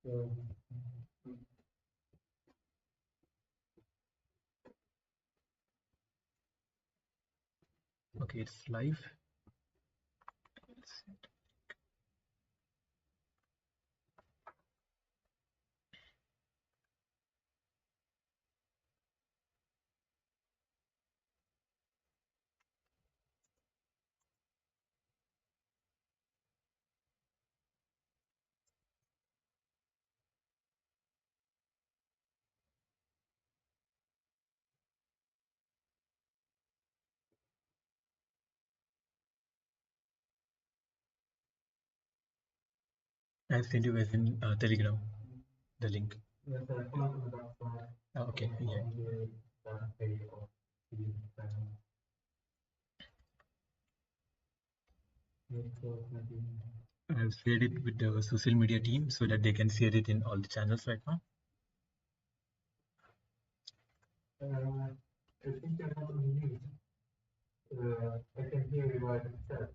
Okay, it's live. I'll send you guys in Telegram the link. Okay, yeah. I've shared it with the social media team so that they can share it in all the channels right now. I think you're not on mute. I can hear you right in chat.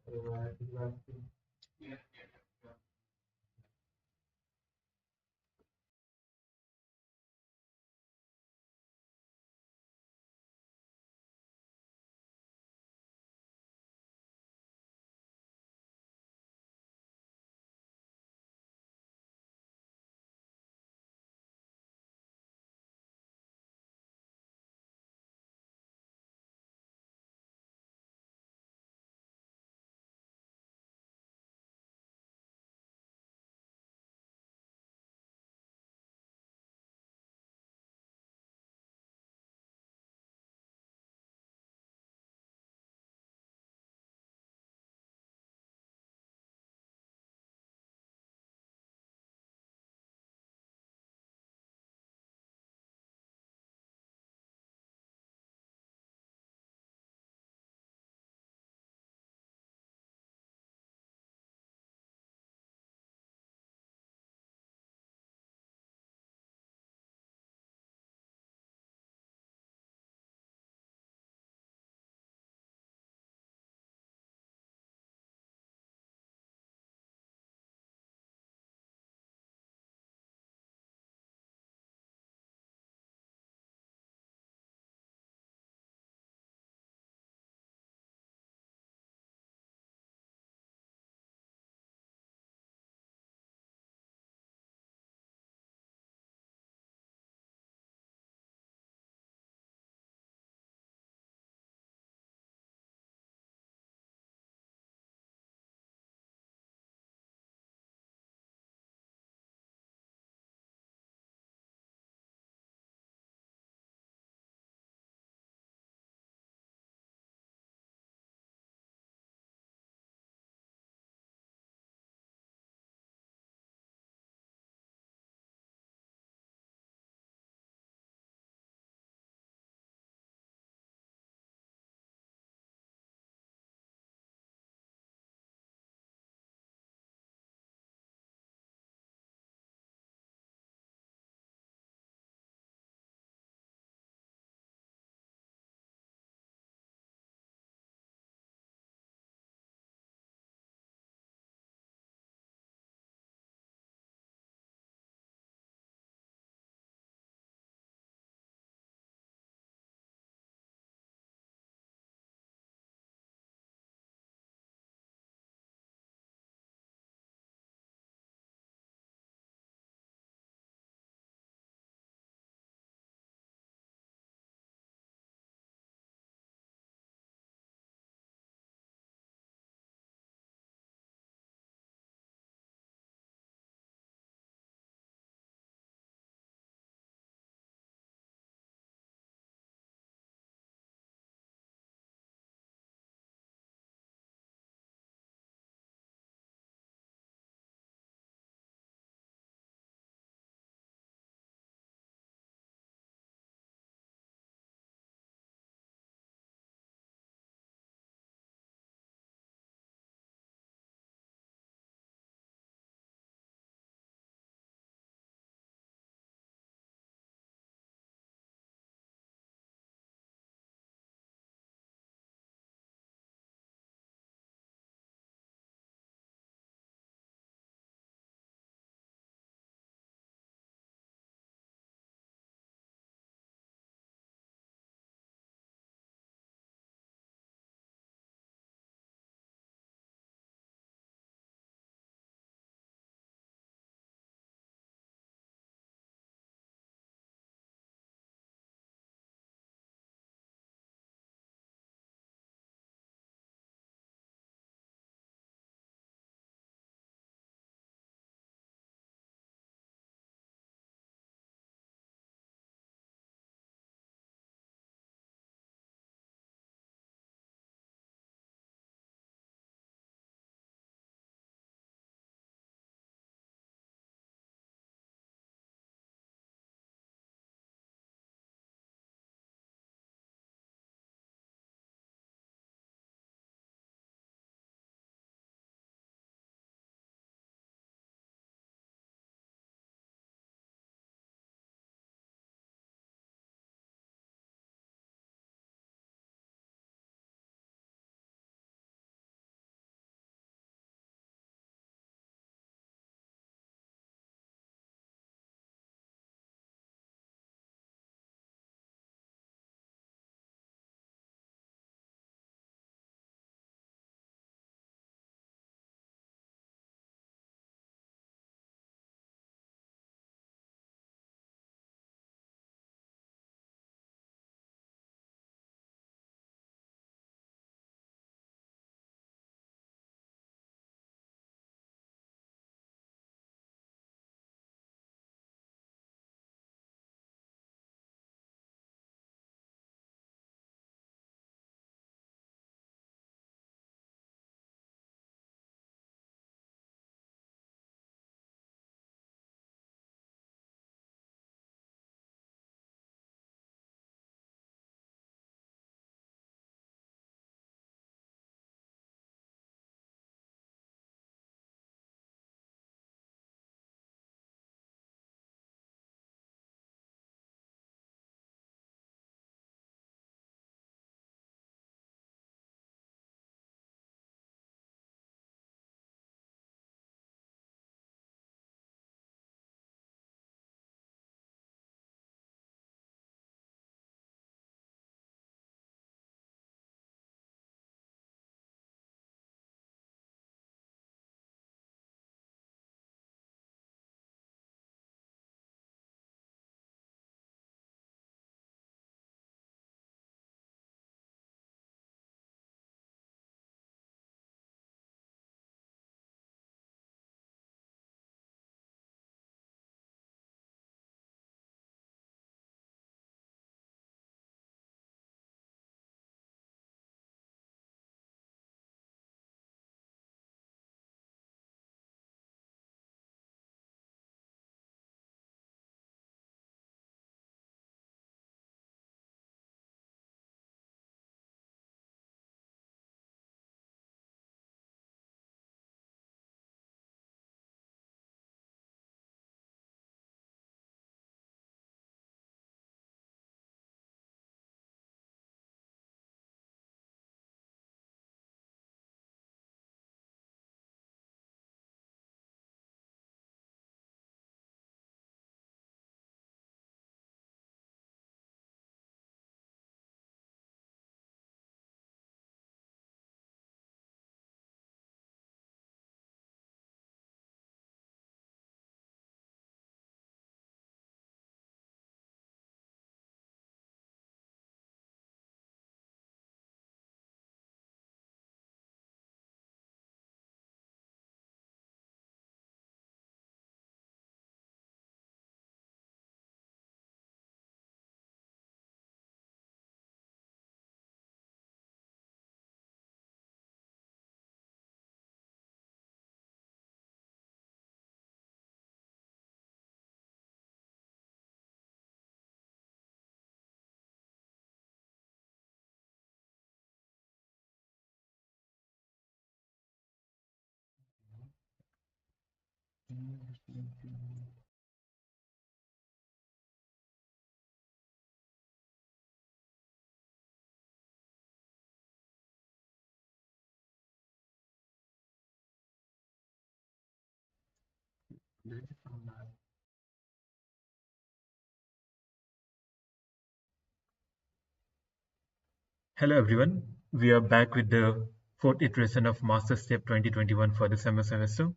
Hello everyone, we are back with the fourth iteration of Master Step 2021 for the summer semester,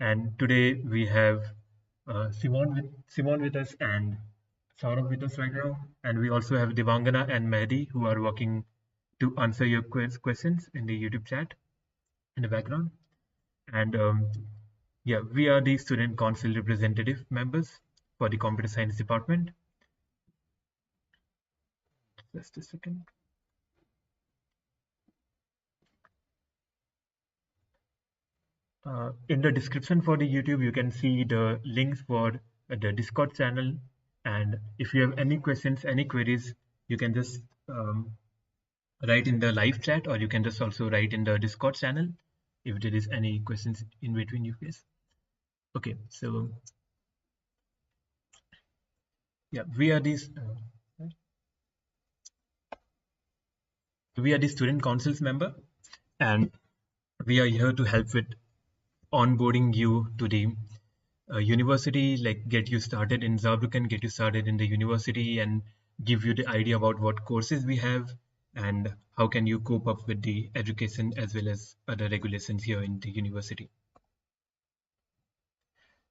and today we have Simon with us and Saurabh with us right now, and we also have Devangana and Mehdi who are working to answer your questions in the YouTube chat in the background. And yeah, we are the student council representative members for the computer science department. Just a second. In the description for the YouTube, you can see the links for the Discord channel. And if you have any questions, any queries, you can just write in the live chat, or you can just also write in the Discord channel if there is any questions in between you guys. Okay, so yeah, we are the student councils member, and we are here to help with onboarding you to the university, like get you started in Saarbrücken, get you started in the university, and give you the idea about what courses we have and how can you cope up with the education as well as other regulations here in the university.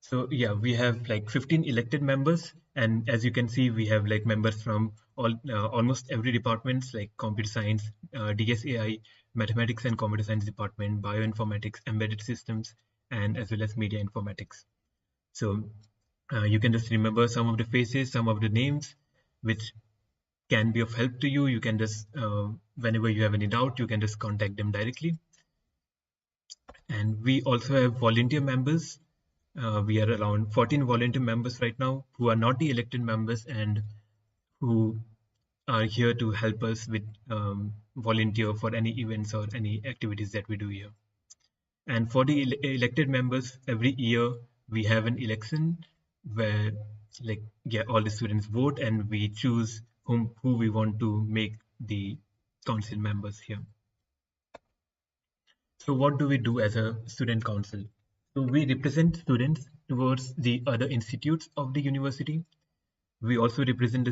So yeah, we have like 15 elected members, and as you can see, we have like members from almost every departments like computer science, DSAI, mathematics and computer science department, bioinformatics, embedded systems, and as well as media informatics. So you can just remember some of the faces, some of the names, which can be of help to you. You can just, whenever you have any doubt, you can just contact them directly. And we also have volunteer members. We are around 14 volunteer members right now who are not the elected members and who are here to help us with volunteer for any events or any activities that we do here. And for the elected members, every year we have an election where like all the students vote and we choose who we want to make the council members here. So what do we do as a student council? So we represent students towards the other institutes of the university. We also represent the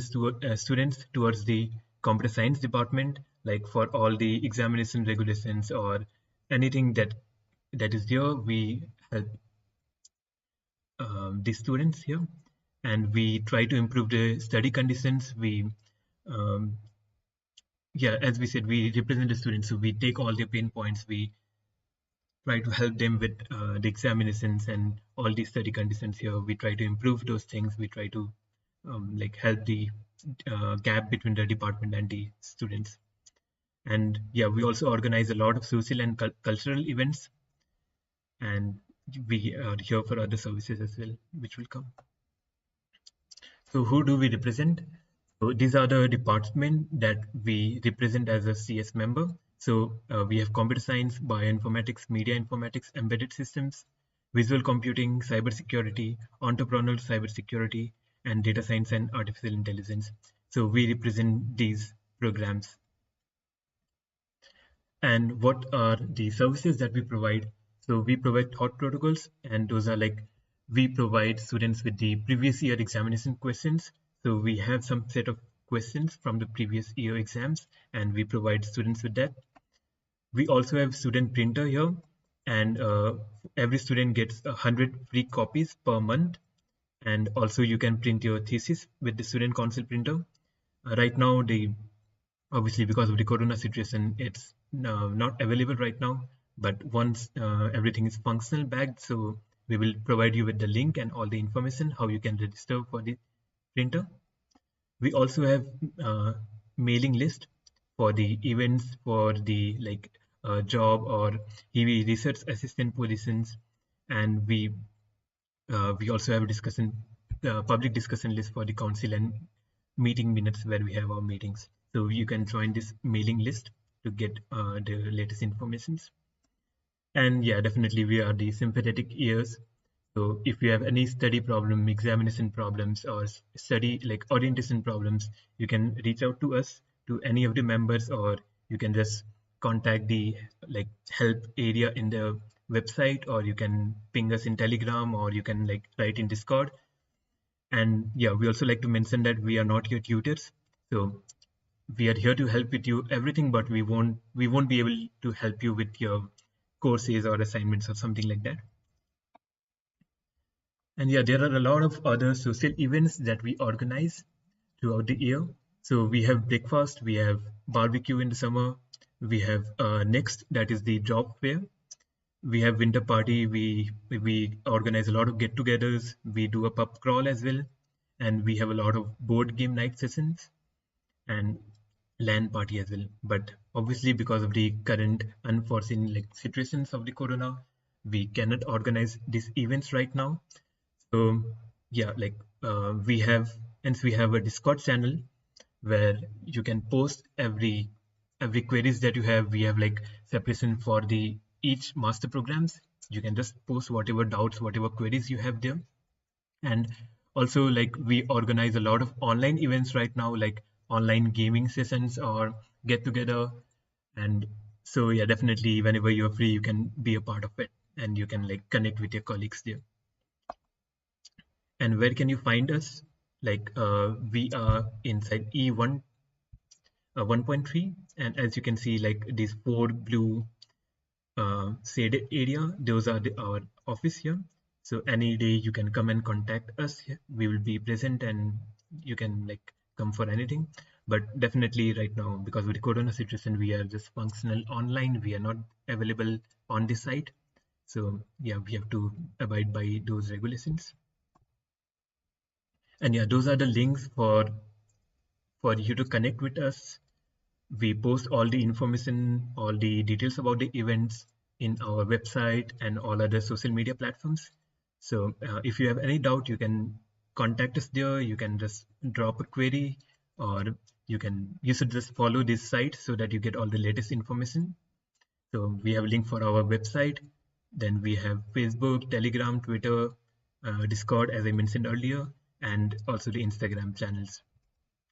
students towards the computer science department, like for all the examination regulations or anything that is there, we help the students here, and we try to improve the study conditions. We as we said, we represent the students, so we take all their pain points, we try to help them with the examinations and all the study conditions here. We try to improve those things. We try to like help the gap between the department and the students. And yeah, we also organize a lot of social and cultural events, and we are here for other services as well, which will come. So who do we represent? So these are the departments that we represent as a CS member. So we have computer science, bioinformatics, media informatics, embedded systems, visual computing, cybersecurity, entrepreneurial cybersecurity, and data science and artificial intelligence. So we represent these programs. And what are the services that we provide? So we provide thought protocols, and those are like we provide students with the previous year examination questions. So we have some set of questions from the previous year exams, and we provide students with that. We also have student printer here, and every student gets 100 free copies per month. And also you can print your thesis with the student council printer. Right now, obviously because of the corona situation, it's not available right now, but once everything is functional back, so we will provide you with the link and all the information how you can register for the printer. We also have mailing list for the events, for the like job or EV research assistant positions, and we also have a discussion public discussion list for the council and meeting minutes where we have our meetings. So you can join this mailing list to get the latest informations. And yeah, definitely we are the sympathetic ears. So if you have any study problem, examination problems, or study like orientation problems, you can reach out to us, to any of the members, or you can just contact the like help area in the website, or you can ping us in Telegram, or you can like write in Discord. And yeah, we also like to mention that we are not your tutors. So we are here to help with you everything, but we won't be able to help you with your courses or assignments or something like that. And yeah, there are a lot of other social events that we organize throughout the year. So we have breakfast, we have barbecue in the summer, we have next, that is the job fair. We have winter party, we organize a lot of get-togethers, we do a pub crawl as well, and we have a lot of board game night sessions and LAN party as well. But obviously, because of the current unforeseen like situations of the corona, we cannot organize these events right now. So yeah, like we have a Discord channel where you can post every queries that you have. We have like separation for the each master programs. You can just post whatever doubts, whatever queries you have there. And also like we organize a lot of online events right now, like online gaming sessions or get together. And so yeah, definitely whenever you're free, you can be a part of it, and you can like connect with your colleagues there. And where can you find us? Like we are inside E1 1.3, and as you can see, like these four blue shaded area, those are our office here. So any day you can come and contact us here. We will be present, and you can like come for anything. But definitely right now, because of the corona situation, we are just functional online. We are not available on the site. So yeah, we have to abide by those regulations. And yeah, those are the links for you to connect with us. We post all the information, all the details about the events in our website and all other social media platforms. So if you have any doubt, you can contact us there. You can just drop a query, or you should just follow this site so that you get all the latest information. So we have a link for our website. Then we have Facebook, Telegram, Twitter, Discord, as I mentioned earlier, and also the Instagram channels.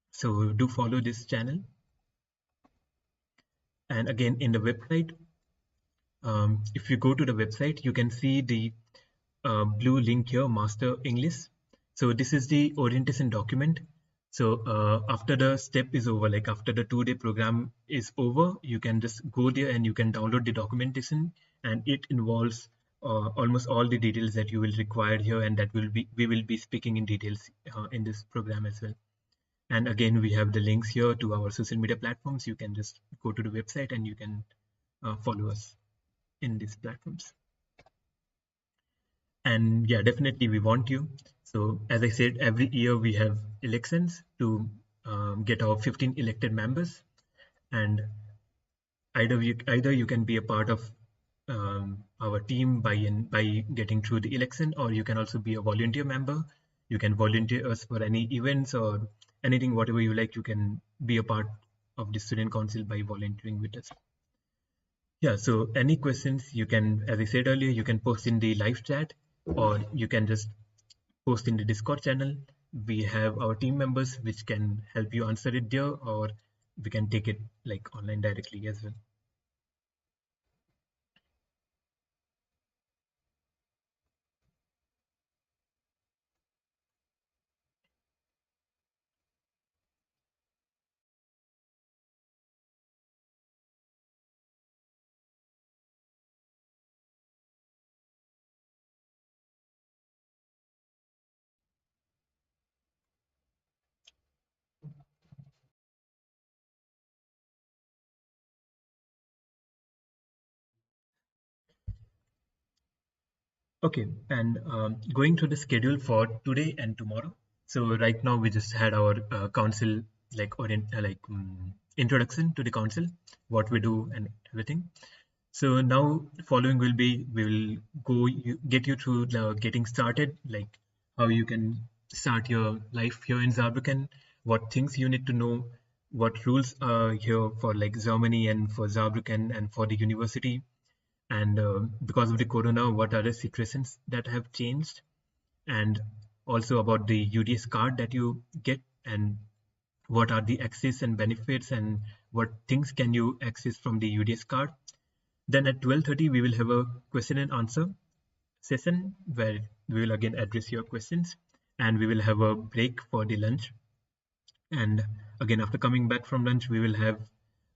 So do follow this channel. And again, in the website, if you go to the website, you can see the blue link here, Master English. So this is the orientation document. So after the step is over, like after the 2-day program is over, you can just go there and you can download the documentation, and it involves almost all the details that you will require here, and that we will be speaking in details in this program as well. And again, we have the links here to our social media platforms. You can just go to the website and you can follow us in these platforms. And yeah, definitely we want you. So as I said, every year we have elections to get our 15 elected members, and either you can be a part of our team by getting through the election, or you can also be a volunteer member. You can volunteer us for any events or anything, whatever you like. You can be a part of the student council by volunteering with us. Yeah, so any questions you can, as I said earlier, you can post in the live chat, or you can just post in the Discord channel. We have our team members which can help you answer it there, or we can take it like online directly as well. Okay, and going through the schedule for today and tomorrow. So right now we just had our council introduction to the council, what we do and everything. So now following will be, we will get you through getting started, like how you can start your life here in Saarbrücken, what things you need to know, what rules are here for like Germany and for Saarbrücken and for the university. and because of the corona, what are the situations that have changed, and also about the UDS card that you get, and what are the access and benefits, and what things can you access from the UDS card. Then at 12:30 we will have a question and answer session where we will again address your questions, and we will have a break for the lunch. And again, after coming back from lunch, we will have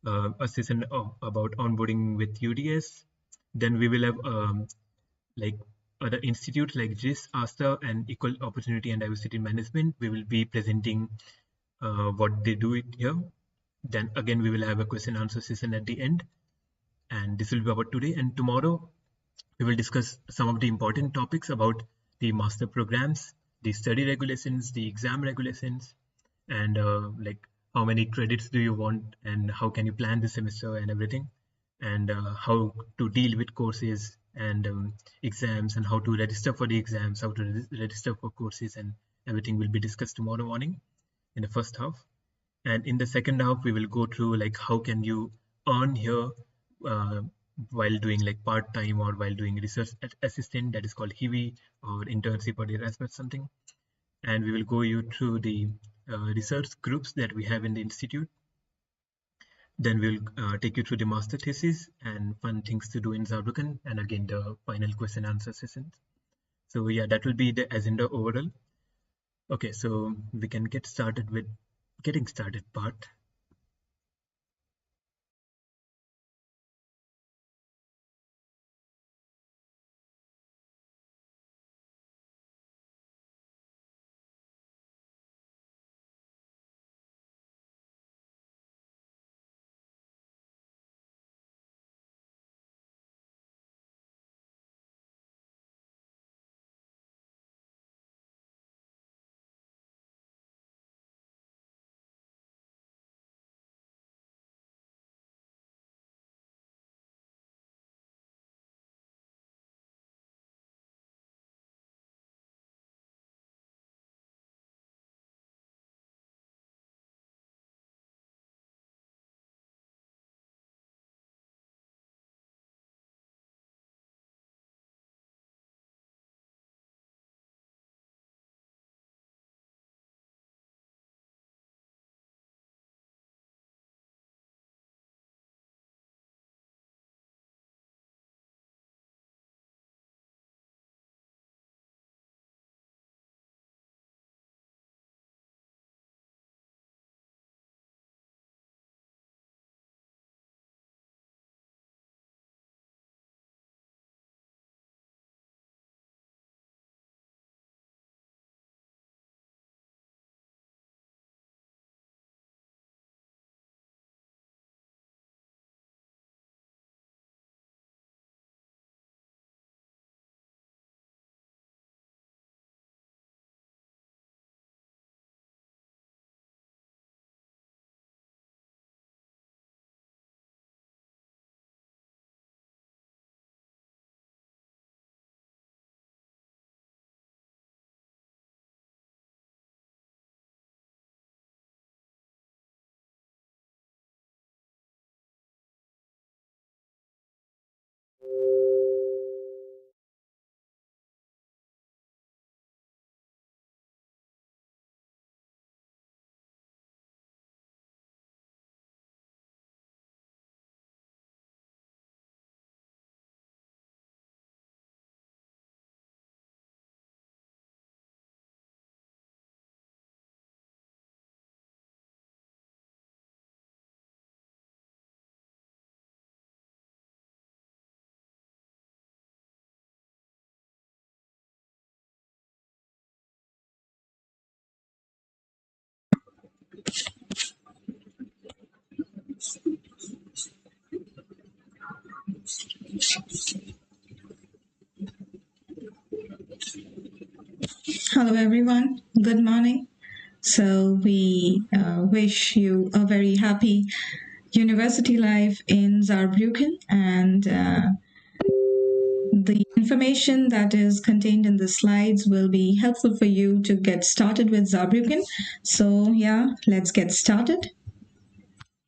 a session about onboarding with UDS. Then we will have like other institutes like GIS, ASTA, and Equal Opportunity and Diversity Management. We will be presenting what they do it here. Then again, we will have a question and answer session at the end. And this will be about today. And tomorrow, we will discuss some of the important topics about the master programs, the study regulations, the exam regulations, and like how many credits do you want, and how can you plan the semester and everything, and how to deal with courses and exams, and how to register for the exams, how to register for courses, and everything will be discussed tomorrow morning in the first half. And in the second half, we will go through like how can you earn here uh, while doing like part-time or while doing research assistant, that is called HIVI, or internship or Erasmus something. And we will go you through the research groups that we have in the institute. Then we'll take you through the master thesis and fun things to do in Saarbrücken, and again the final question answer sessions. So yeah, that will be the agenda overall. Okay, so we can get started with getting started part. Hello, everyone. Good morning. So, we wish you a very happy university life in Saarbrücken, and the information that is contained in the slides will be helpful for you to get started with Saarbrücken. So, yeah, let's get started.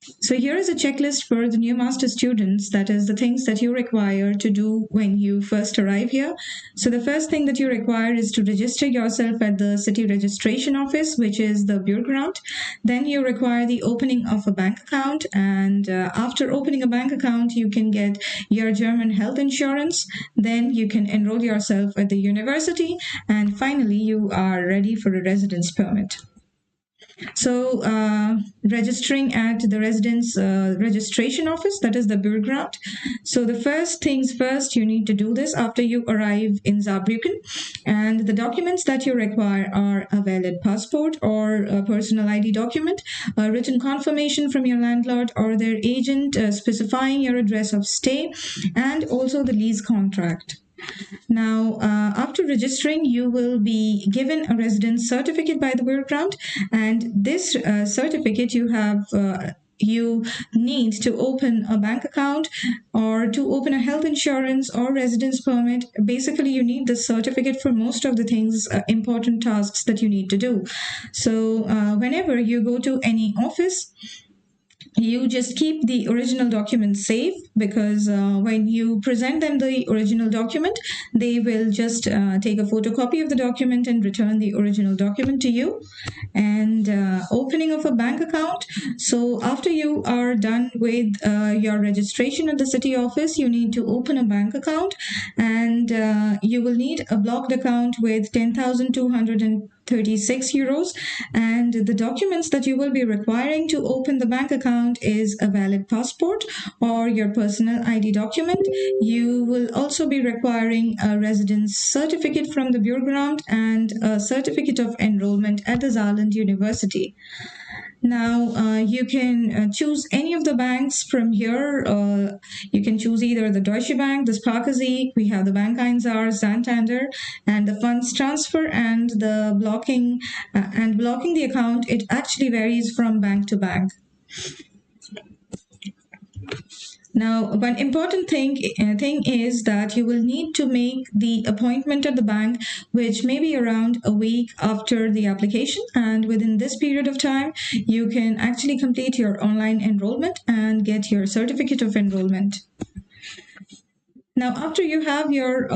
So here is a checklist for the new master students. That is the things that you require to do when you first arrive here. So the first thing that you require is to register yourself at the city registration office, which is the Bürgeramt. Then you require the opening of a bank account. And after opening a bank account, you can get your German health insurance. Then you can enroll yourself at the university. And finally, you are ready for a residence permit. So, registering at the residence registration office, that is the Bürgeramt. So, the first things first, you need to do this after you arrive in Saarbrücken. And the documents that you require are a valid passport or a personal ID document, a written confirmation from your landlord or their agent specifying your address of stay, and also the lease contract. Now, after registering, you will be given a residence certificate by the Bürgeramt, and this certificate you need to open a bank account or to open a health insurance or residence permit. Basically, you need the certificate for most of the things, important tasks that you need to do. So, whenever you go to any office, you just keep the original document safe, because when you present them the original document, they will just take a photocopy of the document and return the original document to you. And opening of a bank account. So after you are done with your registration at the city office, you need to open a bank account, and you will need a blocked account with 10,236 euros. And the documents that you will be requiring to open the bank account is a valid passport or your personal ID document. You will also be requiring a residence certificate from the Bürgeramt and a certificate of enrollment at the Saarland University. Now, you can choose any of the banks from here. You can choose either the Deutsche Bank, the Sparkasse, we have the Bank Einsar, Santander, and the funds transfer and the blocking the account. It actually varies from bank to bank. Now, one important thing is that you will need to make the appointment at the bank, which may be around a week after the application. And within this period of time, you can actually complete your online enrollment and get your certificate of enrollment. Now, after you have your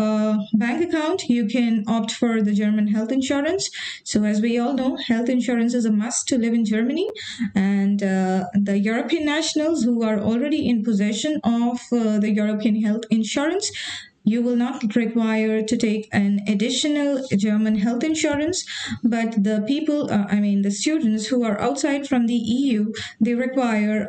bank account, you can opt for the German health insurance. So as we all know, health insurance is a must to live in Germany. And the European nationals who are already in possession of the European health insurance, you will not require to take an additional German health insurance, but the people, the students who are outside from the EU, they require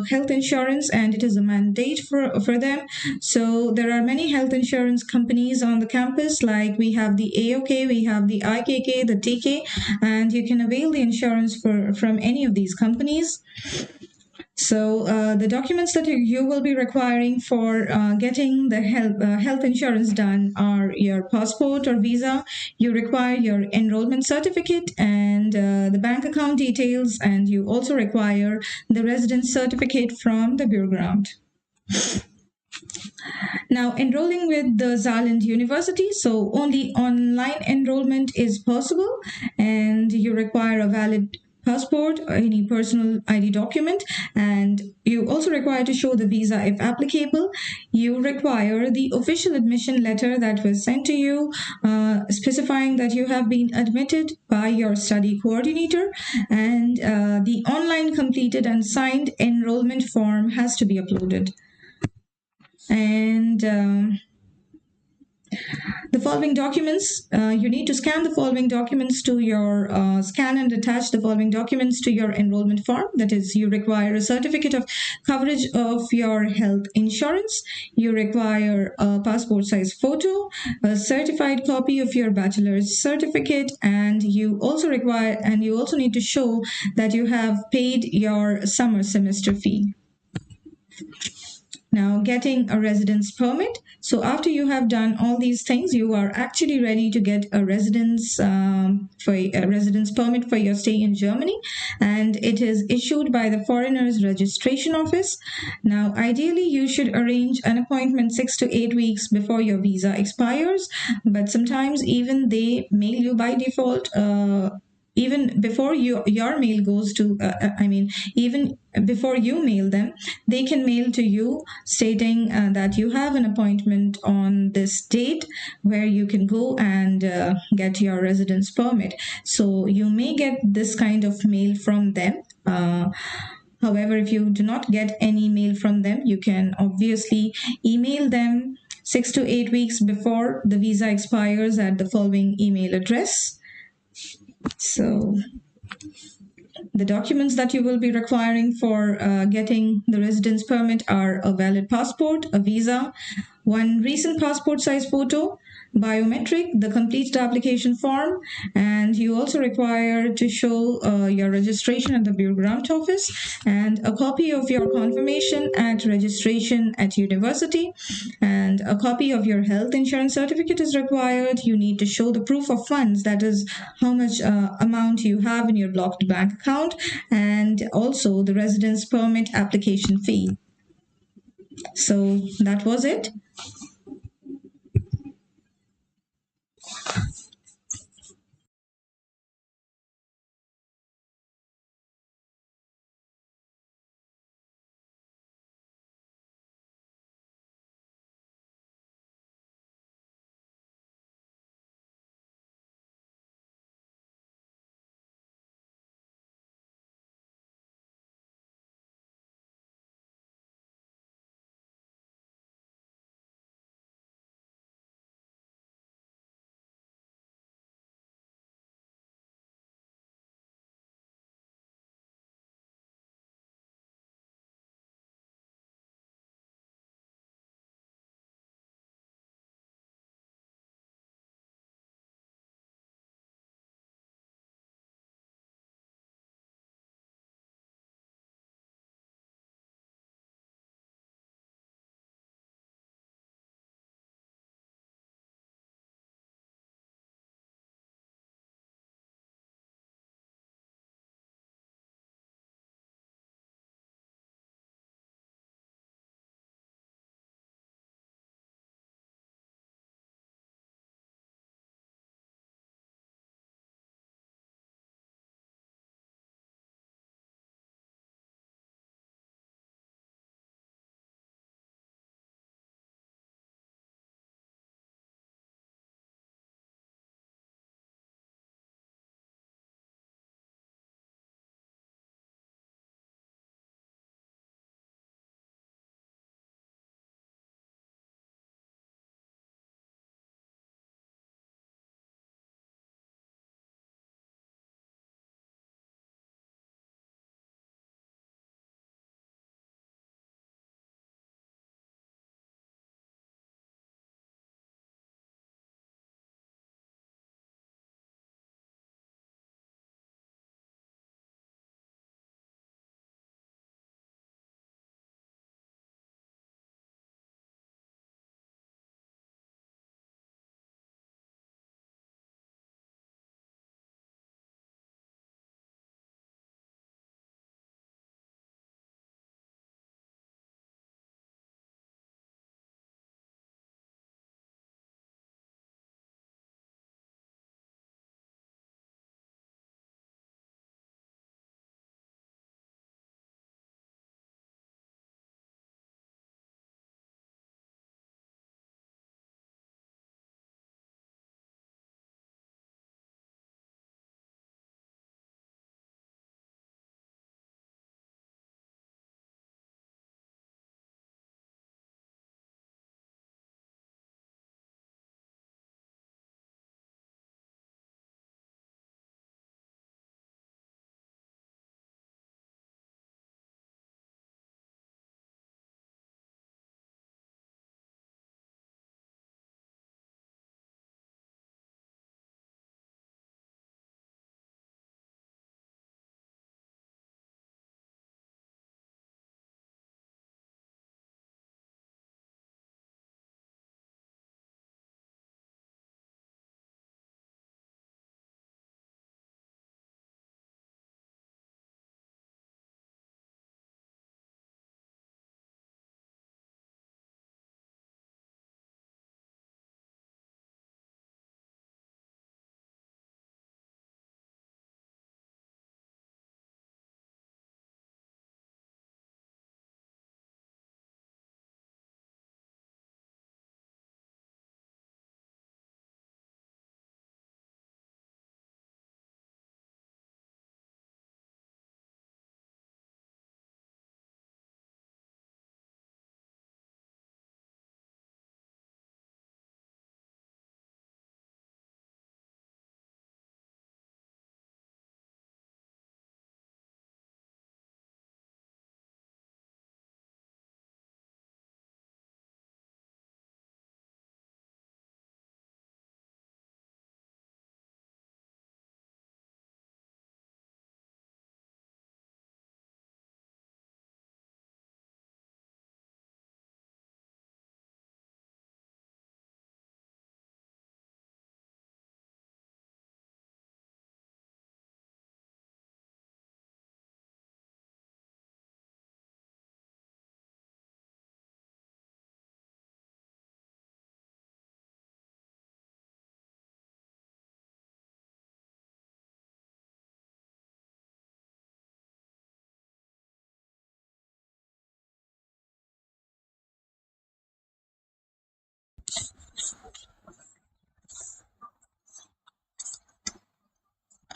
health insurance, and it is a mandate for them. So there are many health insurance companies on the campus, like we have the AOK, we have the IKK, the TK, and you can avail the insurance from any of these companies. So the documents that you will be requiring for getting the health insurance done are your passport or visa. You require your enrollment certificate and the bank account details, and you also require the residence certificate from the Bürgeramt. Now, enrolling with the Saarland University, so only online enrollment is possible, and you require a valid passport or any personal ID document, and you also require to show the visa if applicable. You require the official admission letter that was sent to you specifying that you have been admitted by your study coordinator, and the online completed and signed enrollment form has to be uploaded. And the following documents, you need to scan the following documents to your, scan and attach the following documents to your enrollment form. That is, you require a certificate of coverage of your health insurance. You require a passport size photo, a certified copy of your bachelor's certificate, and you also need to show that you have paid your summer semester fee. Now, getting a residence permit. So after you have done all these things, you are actually ready to get a residence permit for your stay in Germany, and it is issued by the Foreigners Registration Office. Now, ideally, you should arrange an appointment 6 to 8 weeks before your visa expires, but sometimes even they mail you by default even before your mail goes to, even before you mail them, they can mail to you stating that you have an appointment on this date where you can go and get your residence permit. So you may get this kind of mail from them. However, if you do not get any mail from them, you can obviously email them 6 to 8 weeks before the visa expires at the following email address. So the documents that you will be requiring for getting the residence permit are a valid passport, a visa, one recent passport size photo, biometric, the completed application form, and you also require to show your registration at the Bureaucrat office and a copy of your confirmation at registration at university, and a copy of your health insurance certificate is required. You need to show the proof of funds, that is how much amount you have in your blocked bank account, and also the residence permit application fee. So that was it.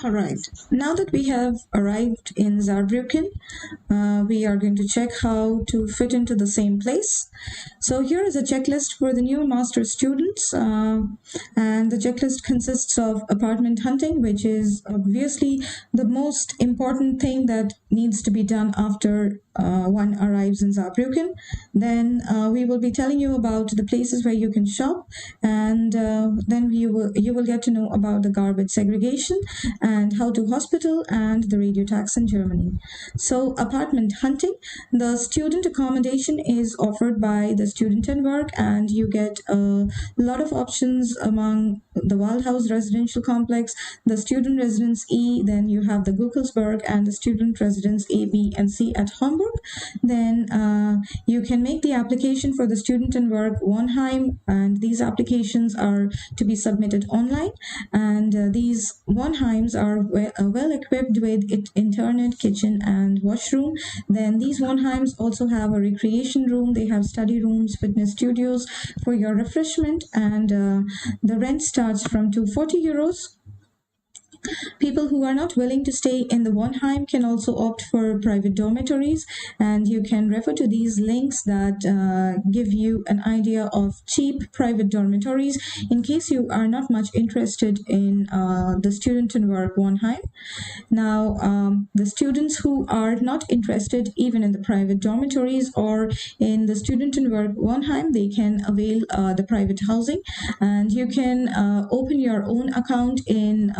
All right. Now that we have arrived in Saarbrücken, we are going to check how to fit into the same place. So here is a checklist for the new master students, and the checklist consists of apartment hunting, which is obviously the most important thing that needs to be done after one arrives in Saarbrücken. Then we will be telling you about the places where you can shop, and then you will get to know about the garbage segregation and how to hospital and the radio tax in Germany. So apartment hunting, the student accommodation is offered by the Student and Work, and you get a lot of options among the Waldhaus residential complex, the student residence E, then you have the Gukelsberg and the student residence A, B, and C at Hamburg. Then you can make the application for the Student and Work Wohnheim, and these applications are to be submitted online, and these Wohnheims are well equipped with internet, kitchen, and washroom. Then these Wohnheims also have a recreation room, they have study rooms, fitness studios for your refreshment, and the rent starts from 240 euros. People who are not willing to stay in the Wohnheim can also opt for private dormitories, and you can refer to these links that give you an idea of cheap private dormitories in case you are not much interested in the Student and Work Wohnheim. Now, the students who are not interested even in the private dormitories or in the Student and Work Wohnheim, they can avail the private housing, and you can open your own account in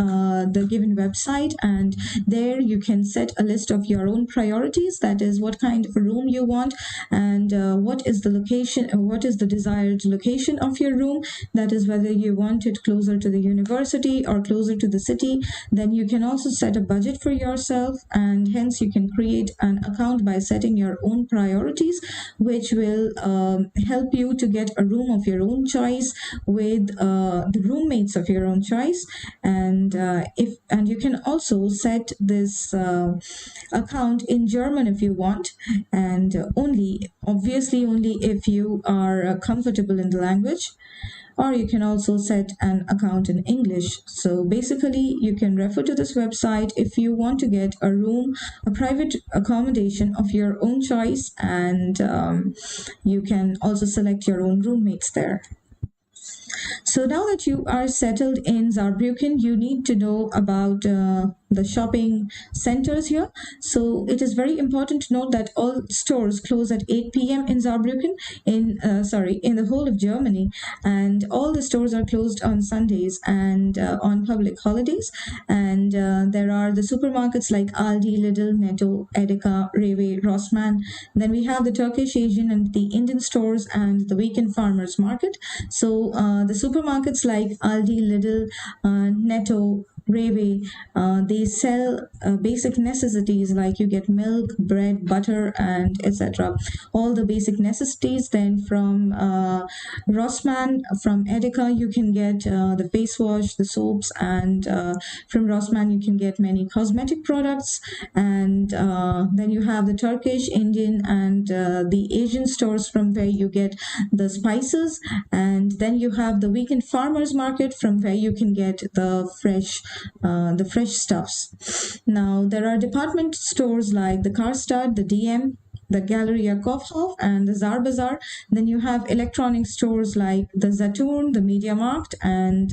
the given website, and there you can set a list of your own priorities, that is what kind of a room you want, and what is the location, what is the desired location of your room, that is whether you want it closer to the university or closer to the city. Then you can also set a budget for yourself, and hence you can create an account by setting your own priorities, which will help you to get a room of your own choice with the roommates of your own choice. And you can also set this account in German if you want, and obviously only if you are comfortable in the language, or you can also set an account in English. So basically you can refer to this website if you want to get a room, a private accommodation of your own choice, and you can also select your own roommates there. So now that you are settled in Saarbrücken, you need to know about the shopping centers here. So it is very important to note that all stores close at 8 p.m. in Saarbrücken, in the whole of Germany, and all the stores are closed on Sundays and on public holidays. And there are the supermarkets like Aldi, Lidl, Netto, Edeka, Rewe, Rossmann. Then we have the Turkish, Asian, and the Indian stores, and the weekend farmers market. So the supermarkets like Aldi, Lidl, Netto, Rewe, they sell basic necessities like you get milk, bread, butter, and etc. All the basic necessities. Then from Rossmann, from Edeka, you can get the face wash, the soaps, and from Rossmann you can get many cosmetic products. And then you have the Turkish, Indian, and the Asian stores from where you get the spices. And then you have the weekend farmers market from where you can get the fresh stuffs. Now there are department stores like the Karstadt, the DM, the Galeria Kaufhof, and the Zar Bazaar. Then you have electronic stores like the Saturn, the Media Markt, and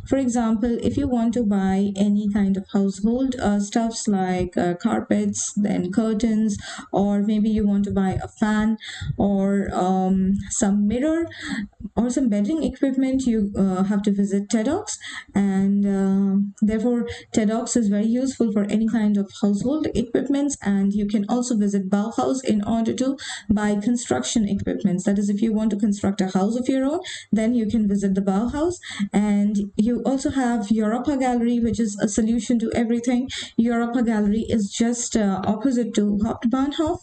for example, if you want to buy any kind of household stuffs like carpets, then curtains, or maybe you want to buy a fan or some mirror or some bedding equipment, you have to visit TEDx, and therefore TEDx is very useful for any kind of household equipments. And you can also visit Bauhaus in order to buy construction equipments. That is, if you want to construct a house of your own, then you can visit the Bauhaus. And you also have Europa Gallery, which is a solution to everything. Europa Gallery is just opposite to Hauptbahnhof,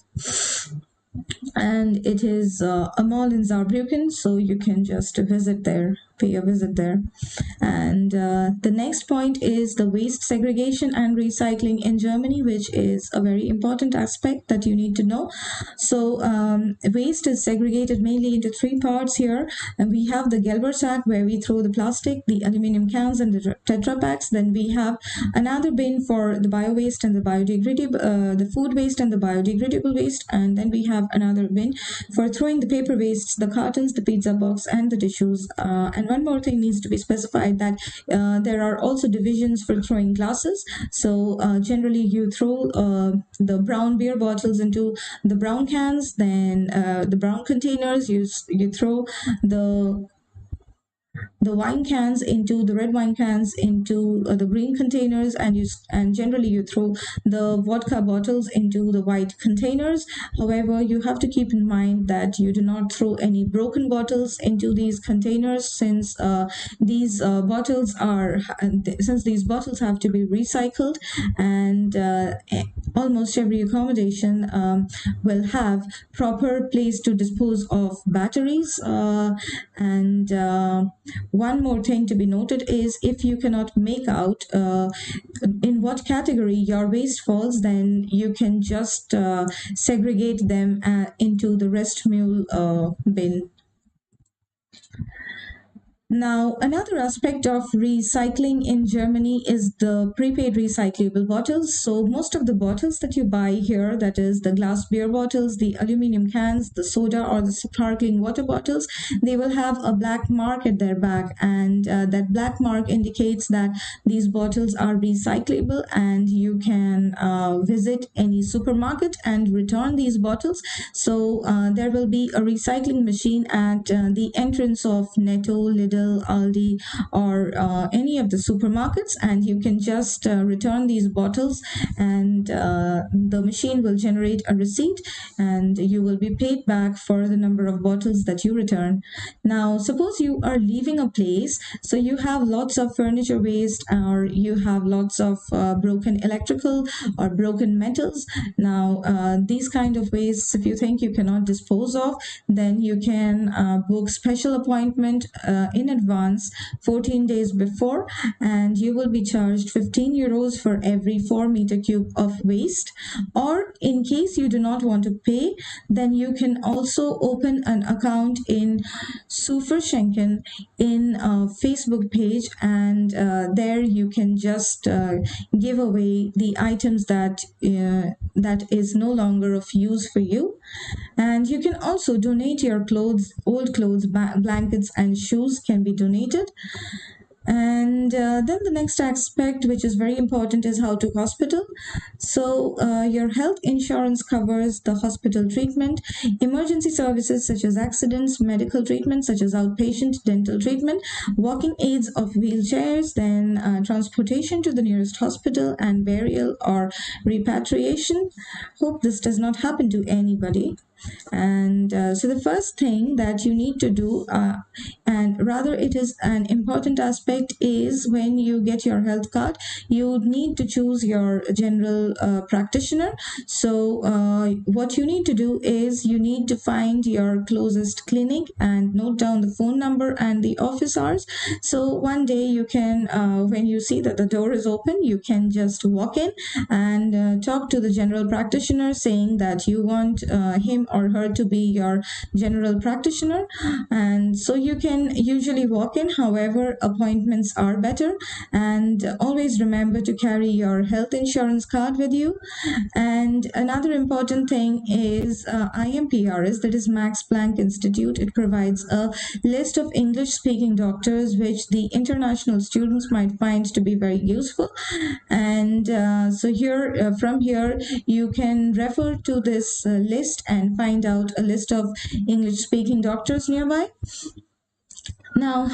and it is a mall in Saarbrücken, so you can just visit there. pay a visit there. And the next point is the waste segregation and recycling in Germany, which is a very important aspect that you need to know. So waste is segregated mainly into three parts here. And we have the Gelber sack, where we throw the plastic, the aluminum cans, and the Tetra packs. Then we have another bin for the bio waste and the biodegradable, the food waste and the biodegradable waste. And then we have another bin for throwing the paper wastes, the cartons, the pizza box, and the tissues. And one more thing needs to be specified, that there are also divisions for throwing glasses. So generally you throw the brown beer bottles into the brown cans, then the brown containers, you throw the wine cans into the red wine cans into the green containers, and generally you throw the vodka bottles into the white containers. However, you have to keep in mind that you do not throw any broken bottles into these containers, since these bottles have to be recycled, and almost every accommodation will have proper place to dispose of batteries. And one more thing to be noted is, if you cannot make out in what category your waste falls, then you can just segregate them into the rest mule bin. Now, another aspect of recycling in Germany is the prepaid recyclable bottles. So most of the bottles that you buy here, that is the glass beer bottles, the aluminum cans, the soda or the sparkling water bottles, they will have a black mark at their back, and that black mark indicates that these bottles are recyclable, and you can visit any supermarket and return these bottles. So there will be a recycling machine at the entrance of Netto, Lidl, Aldi, or any of the supermarkets, and you can just return these bottles, and the machine will generate a receipt, and you will be paid back for the number of bottles that you return. Now, suppose you are leaving a place, so you have lots of furniture waste, or you have lots of broken electrical or broken metals. Now, these kind of wastes, if you think you cannot dispose of, then you can book special appointment in advance 14 days before, and you will be charged 15 euros for every 4 meter cube of waste. Or in case you do not want to pay, then you can also open an account in Superschenken in a Facebook page, and there you can just give away the items that is no longer of use for you. And you can also donate your clothes, old clothes, blankets, and shoes can be donated. And then the next aspect, which is very important, is how to hospital. So your health insurance covers the hospital treatment, emergency services such as accidents, medical treatment such as outpatient dental treatment, walking aids of wheelchairs, then transportation to the nearest hospital, and burial or repatriation. Hope this does not happen to anybody. And so the first thing that you need to do, and rather it is an important aspect, is when you get your health card, you need to choose your general practitioner. So what you need to do is, you need to find your closest clinic and note down the phone number and the office hours. So one day you can, when you see that the door is open, you can just walk in and talk to the general practitioner, saying that you want him or her to be your general practitioner. And so you can usually walk in. However, appointments are better, and always remember to carry your health insurance card with you. And another important thing is IMPRS, that is Max Planck Institute. It provides a list of English speaking doctors, which the international students might find to be very useful. And so here, from here, you can refer to this list and find out a list of English speaking doctors nearby. Now,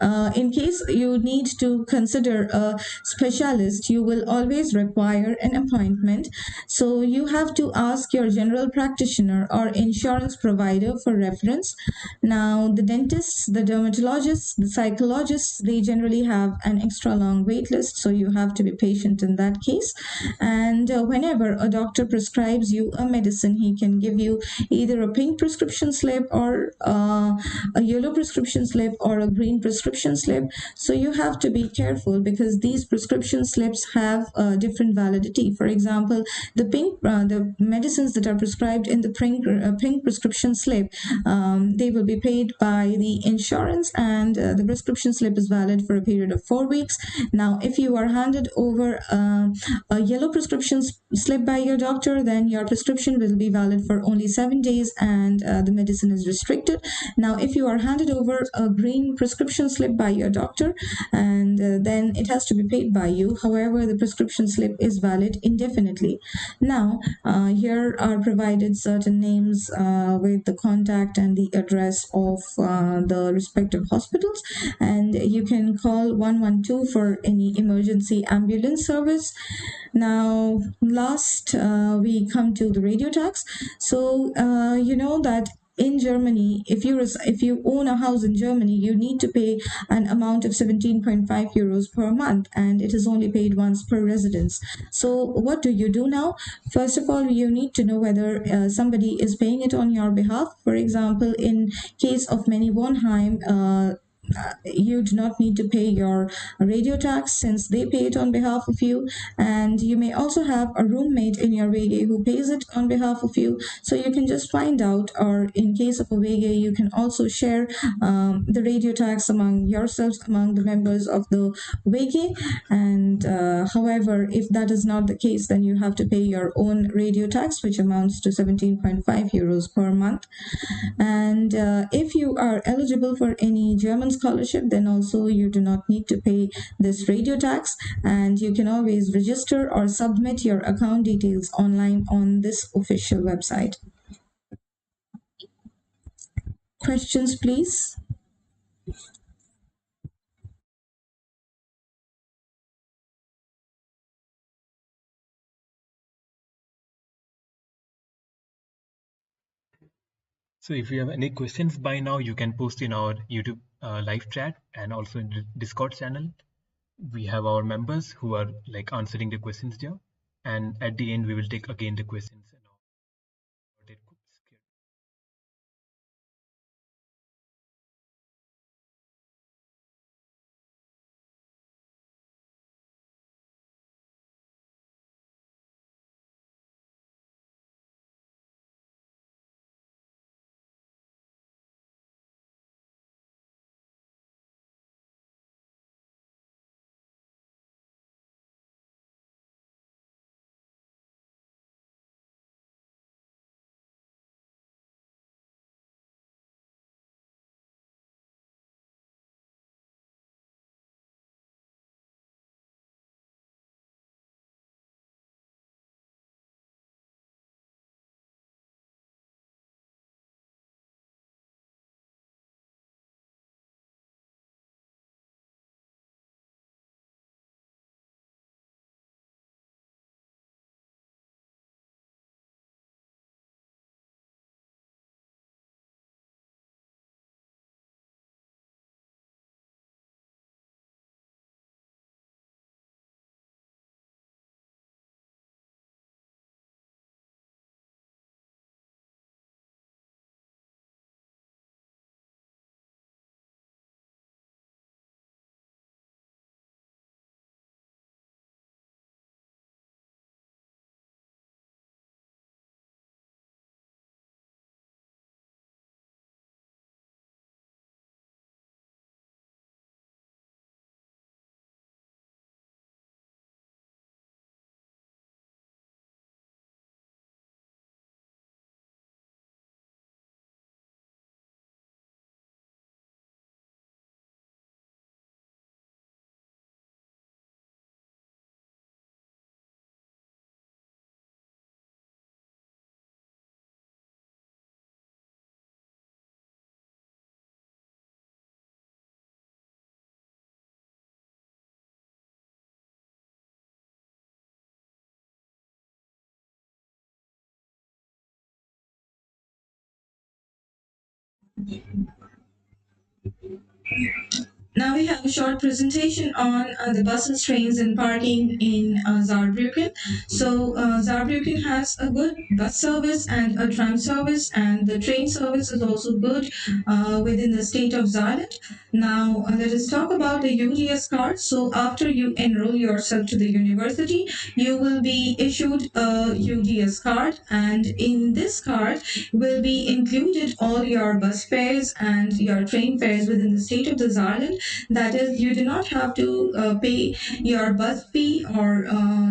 in case you need to consider a specialist, you will always require an appointment. So you have to ask your general practitioner or insurance provider for reference. Now, the dentists, the dermatologists, the psychologists, they generally have an extra long wait list, so you have to be patient in that case. And whenever a doctor prescribes you a medicine, he can give you either a pink prescription slip or a yellow prescription slip or a green prescription slip. So you have to be careful because these prescription slips have different validity. For example, the medicines that are prescribed in the pink prescription slip, they will be paid by the insurance, and the prescription slip is valid for a period of 4 weeks. Now, if you are handed over a yellow prescription slip by your doctor, then your prescription will be valid for only 7 days, and the medicine is restricted. Now, if you are handed over a green prescription slip by your doctor, and then it has to be paid by you. However, the prescription slip is valid indefinitely. Now, here are provided certain names with the contact and the address of the respective hospitals, and you can call 112 for any emergency ambulance service. Now, last, we come to the radio tax. So, you know that in Germany, if you own a house in Germany, you need to pay an amount of 17.5 euros per month, and it is only paid once per residence. So what do you do now? First of all, you need to know whether somebody is paying it on your behalf. For example, in case of many Wohnheim, you do not need to pay your radio tax since they pay it on behalf of you, and you may also have a roommate in your VG who pays it on behalf of you. So you can just find out, or in case of a VG, you can also share the radio tax among yourselves, among the members of the VG. And however, if that is not the case, then you have to pay your own radio tax, which amounts to 17.5 euros per month. And if you are eligible for any German scholarship, then also you do not need to pay this radio tax, and you can always register or submit your account details online on this official website. Questions, please? So if you have any questions by now, you can post in our YouTube live chat and also in the Discord channel. We have our members who are like answering the questions there. And at the end, we will take again the questions. Now we have a short presentation on the buses, trains, and parking in Saarbrücken. So Saarbrücken has a good bus service and a tram service, and the train service is also good within the state of Saarland. Now let us talk about the UDS card. So after you enroll yourself to the university, you will be issued a UDS card, and in this card will be included all your bus fares and your train fares within the state of the Saarland. That is, you do not have to pay your bus fee or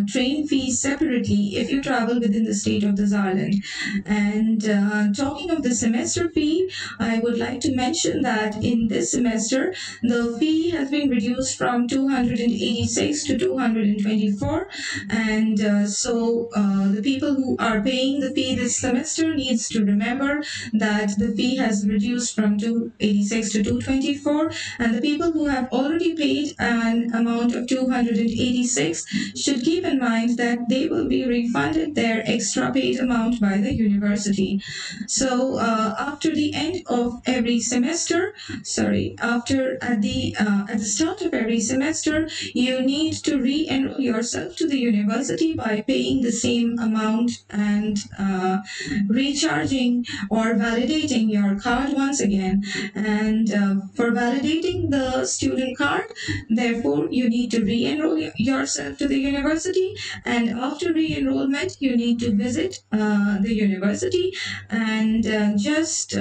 train fee separately if you travel within the state of the Saarland. And talking of the semester fee, I would like to mention that in this semester, the fee has been reduced from 286 to 224. And the people who are paying the fee this semester needs to remember that the fee has reduced from 286 to 224, and the people who have already paid an amount of 286 should keep in mind that they will be refunded their extra paid amount by the university. So after the end of every semester, at the start of every semester, you need to re-enroll yourself to the university by paying the same amount and recharging or validating your card once again. And for validating the student card, therefore, you need to re-enroll yourself to the university, and after re-enrollment, you need to visit the university and just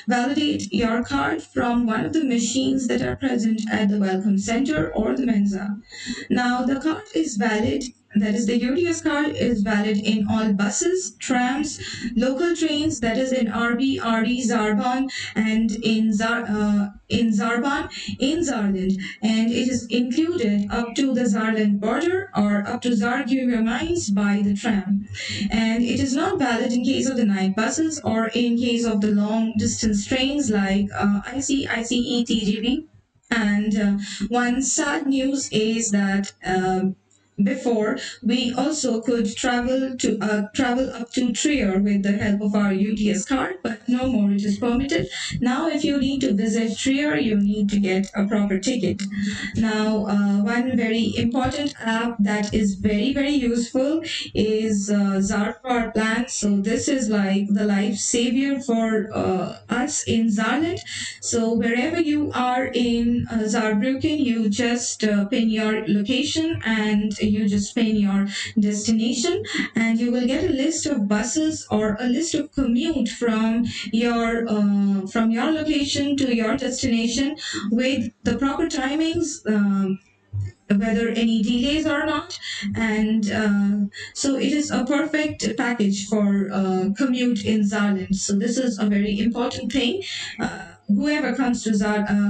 validate your card from one of the machines that are present at the Welcome Center or the Mensa. Now, the card is valid, that is, the UDS card is valid in all buses, trams, local trains, that is in RB, RD, Saarbrücken, and in Saarbrücken, in Saarland, and it is included up to the Saarland border or up to Saarbrücken Mainz by the tram. And it is not valid in case of the night buses or in case of the long distance trains like IC, ICE, TGV. And one sad news is that before we also could travel up to Trier with the help of our UTS card, but no more it is permitted. Now, if you need to visit Trier, you need to get a proper ticket. Now, one very important app that is very, very useful is Saarbrücken Plan. So this is like the life savior for us in Saarland. So wherever you are in Saarbrücken, you just pin your location and you just pin your destination, and you will get a list of buses or a list of commute from your location to your destination with the proper timings. Whether any delays or not, and so it is a perfect package for commute in Saarland. So this is a very important thing. Whoever comes to Saarbrücken,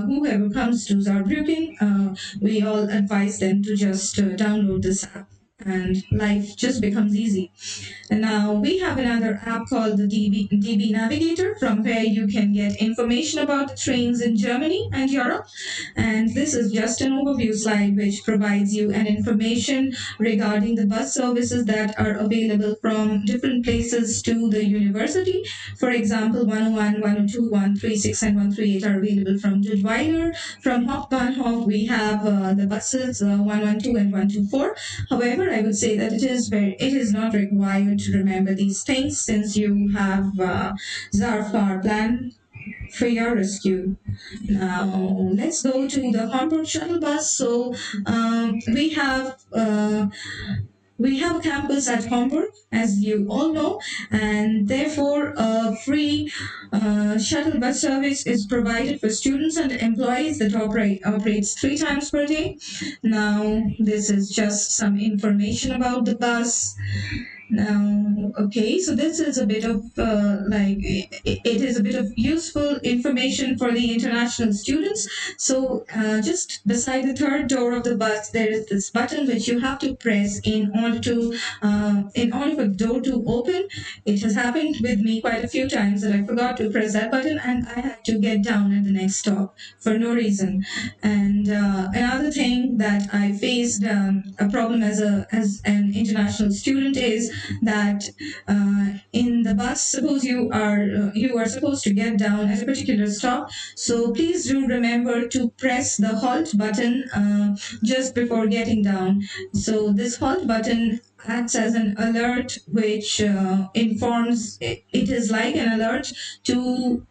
we all advise them to just download this app, and life just becomes easy. And now we have another app called the DB Navigator, from where you can get information about the trains in Germany and Europe. And this is just an overview slide which provides you an information regarding the bus services that are available from different places to the university. For example, 101, 102, 136, and 138 are available from Duttweiler. From Hauptbahnhof, we have the buses 112 and 124. However, I would say that it is not required to remember these things, since you have Saarbrücken Plan for your rescue. Now, let's go to the Hamburg shuttle bus. So we have a campus at Hamburg, as you all know, and therefore a free shuttle bus service is provided for students and employees that operates 3 times per day. Now, this is just some information about the bus. Now, okay, so this is a bit of it is a bit of useful information for the international students. So just beside the third door of the bus, there is this button which you have to press in order for the door to open. It has happened with me quite a few times that I forgot to press that button and I had to get down at the next stop for no reason. And another thing that I faced a problem as an international student is that in the bus, suppose you are supposed to get down at a particular stop, so please do remember to press the halt button just before getting down. So this halt button acts as an alert which informs, it is like an alert to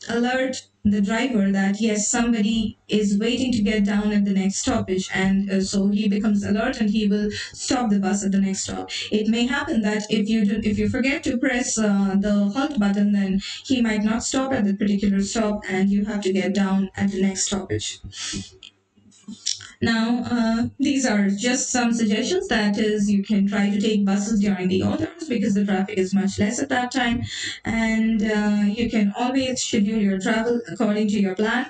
alert the driver that yes, somebody is waiting to get down at the next stoppage, and so he becomes alert and he will stop the bus at the next stop. It may happen that if you forget to press the halt button, then he might not stop at the particular stop and you have to get down at the next stoppage. Now, these are just some suggestions. That is, you can try to take buses during the odd hours because the traffic is much less at that time. And you can always schedule your travel according to your plan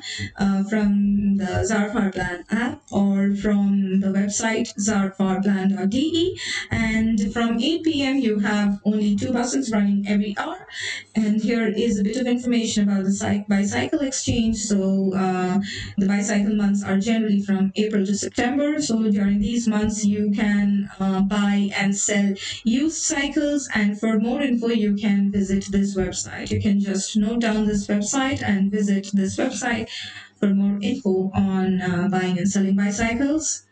from the Zarfar Plan app or from the website zarfarplan.de. And from 8 p.m., you have only 2 buses running every hour. And here is a bit of information about the bicycle exchange. So the bicycle months are generally from April to September. So during these months, you can buy and sell used cycles. And for more info, you can visit this website. You can just note down this website and visit this website for more info on buying and selling bicycles.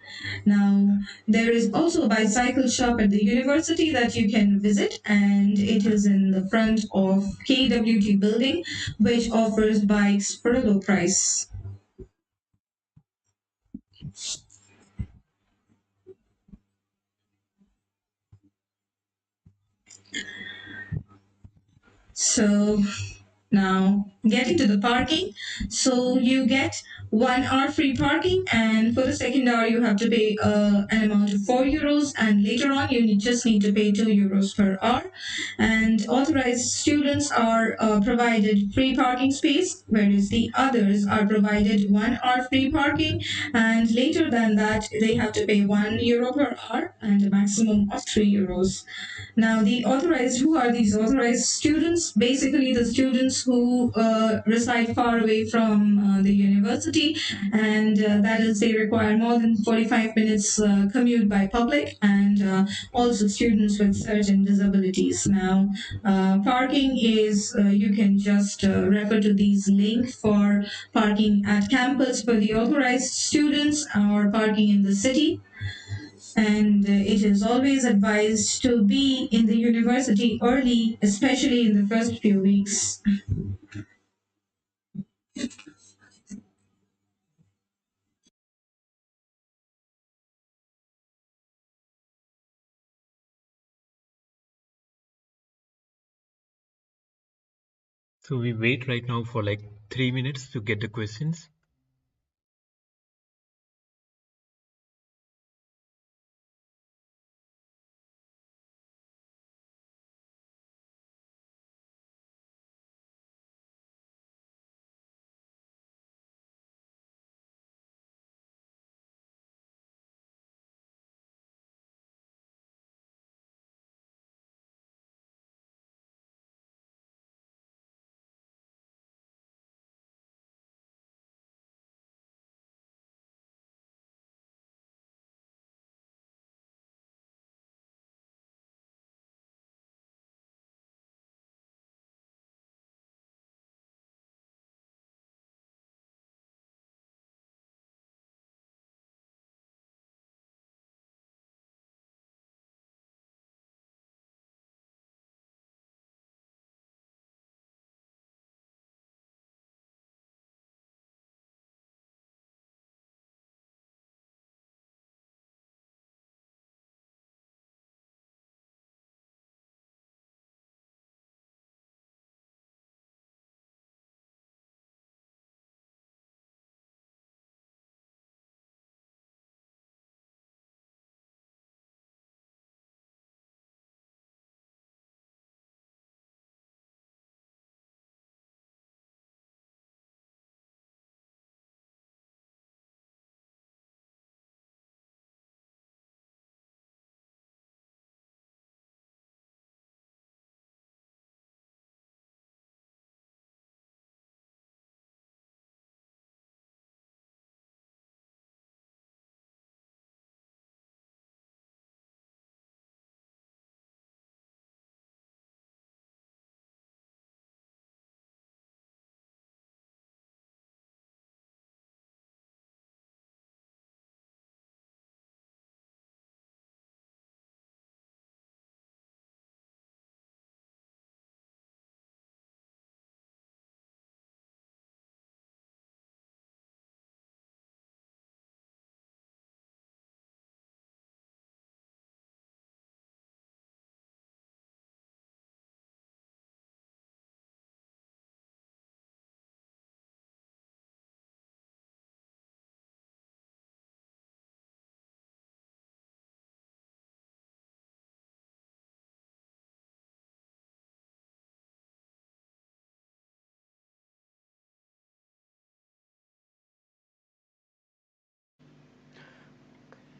Now, there is also a bicycle shop at the university that you can visit, and it is in the front of KWT building, which offers bikes for a low price. So now getting to the parking, so you get 1 hour free parking, and for the second hour you have to pay an amount of €4, and later on you just need to pay €2 per hour. And authorized students are provided free parking space, whereas the others are provided 1 hour free parking, and later than that they have to pay €1 per hour and a maximum of €3. Now, who are these authorized students? Basically, the students who reside far away from the university, and that is, they require more than 45 minutes commute by public, and also students with certain disabilities. Now, parking is, you can just refer to these links for parking at campus for the authorized students or parking in the city. And it is always advised to be in the university early, especially in the first few weeks. So we wait right now for like 3 minutes to get the questions.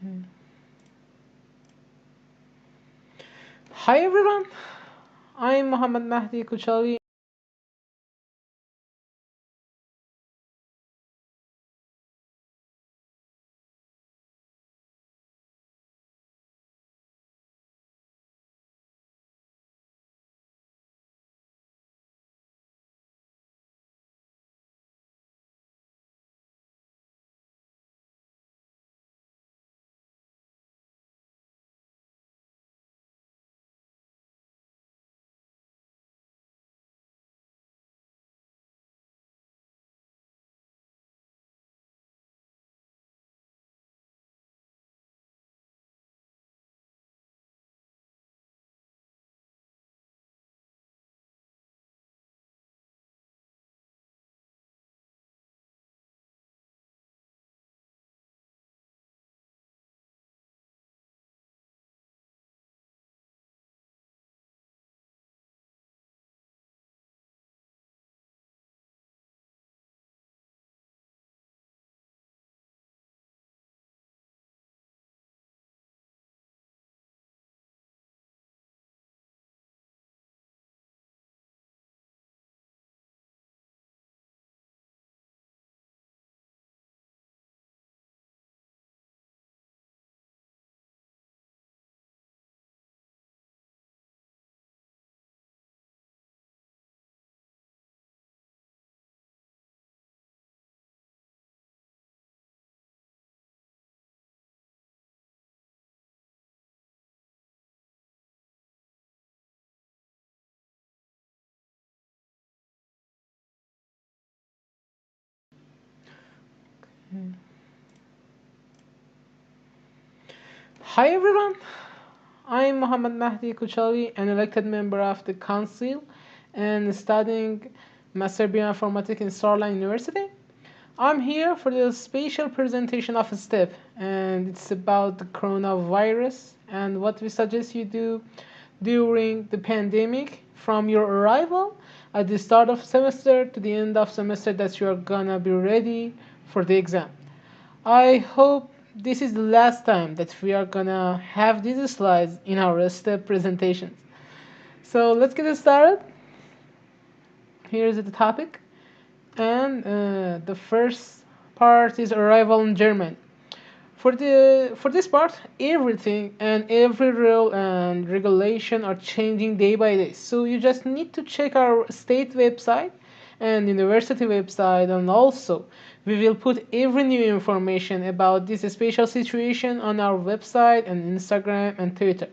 Hi everyone, I'm Mohammed Mahdi Kuchawi. Hi everyone, I'm Mohammed Mahdi Kuchawi, an elected member of the council and studying Master Informatik in Saarland University. I'm here for the special presentation of a STEP, and it's about the coronavirus and what we suggest you do during the pandemic from your arrival at the start of semester to the end of semester that you are gonna be ready for the exam. I hope this is the last time that we are gonna have these slides in our STEP presentations. So let's get started. Here's the topic, and the first part is arrival in Germany. For this part, everything and every rule and regulation are changing day by day. So you just need to check our state website and university website, and also we will put every new information about this special situation on our website and Instagram and Twitter.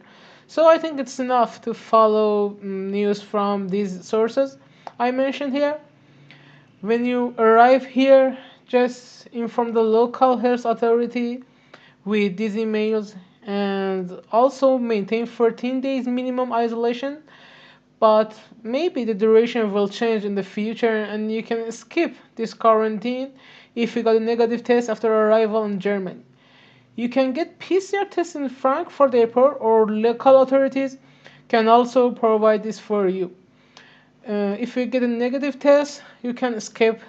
So I think it's enough to follow news from these sources I mentioned here. When you arrive here, just inform the local health authority with these emails, and also maintain 14 days minimum isolation, but maybe the duration will change in the future and you can skip this quarantine if you got a negative test after arrival in Germany. You can get PCR tests in Frankfurt airport, or local authorities can also provide this for you. If you get a negative test, you can skip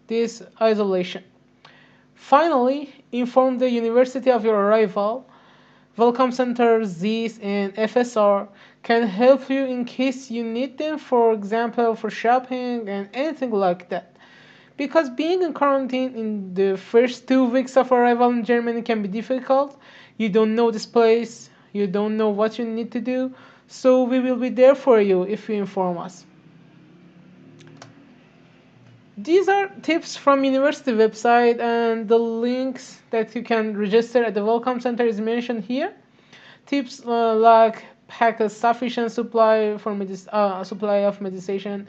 this isolation. Finally, inform the university of your arrival. Welcome centers, ZIS, and FSR can help you in case you need them, for example, for shopping and anything like that. Because being in quarantine in the first 2 weeks of arrival in Germany can be difficult. You don't know this place, you don't know what you need to do, so we will be there for you if you inform us. These are tips from university website, and the links that you can register at the welcome center is mentioned here. Tips like pack a sufficient supply for supply of medication,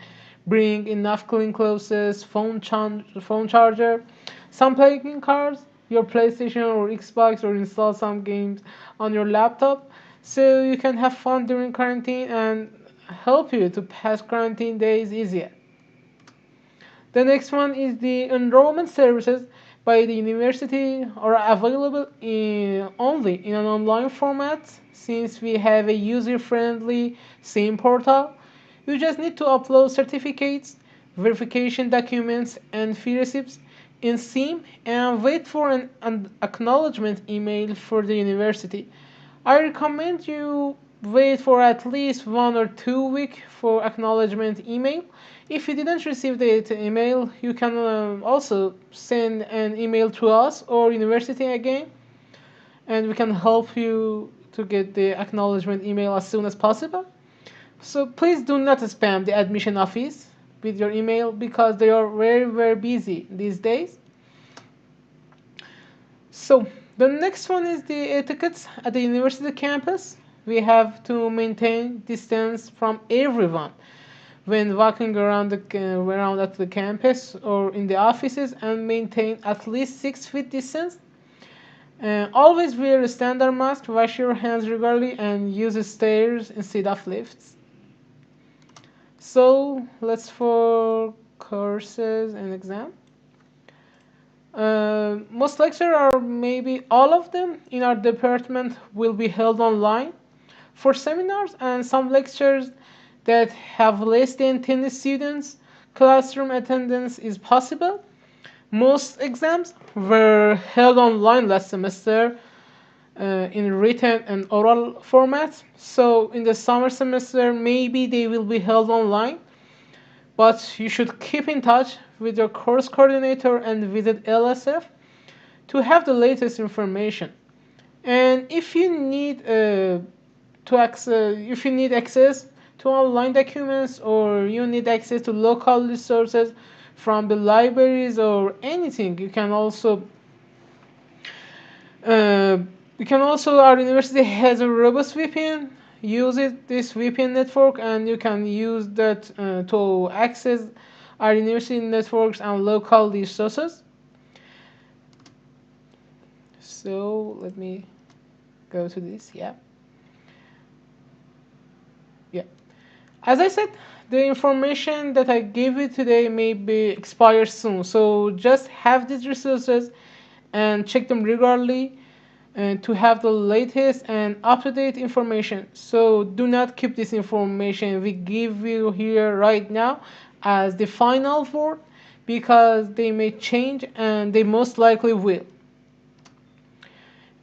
bring enough clean clothes, phone charger, some playing cards, your PlayStation or Xbox, or install some games on your laptop so you can have fun during quarantine and help you to pass quarantine days easier. The next one is the enrollment services by the university are available only in an online format, since we have a user-friendly same portal. You just need to upload certificates, verification documents, and fee receipts. in SIM and wait for an acknowledgement email for the university. I recommend you wait for at least 1 or 2 weeks for acknowledgement email. If you didn't receive the email, you can also send an email to us or university again, and we can help you to get the acknowledgement email as soon as possible. So please do not spam the admission office with your email because they are very busy these days. So the next one is the etiquettes at the university campus. We have to maintain distance from everyone when walking around at the campus or in the offices, and maintain at least 6 feet distance. Always wear a standard mask, wash your hands regularly, and use stairs instead of lifts. So let's for courses and exam. Most lectures, or maybe all of them in our department, will be held online. For seminars and some lectures that have less than 10 students, classroom attendance is possible. Most exams were held online last semester in written and oral formats. So in the summer semester, maybe they will be held online. But you should keep in touch with your course coordinator and visit LSF to have the latest information. And if you need access to online documents, or you need access to local resources from the libraries or anything, uh, our university has a robust VPN. Use this VPN network, and you can use that to access our university networks and local resources. So let me go to this. Yeah. As I said, the information that I gave you today may be expired soon. So just have these resources and check them regularly and to have the latest and up-to-date information. So do not keep this information we give you here right now as the final word, because they may change, and they most likely will.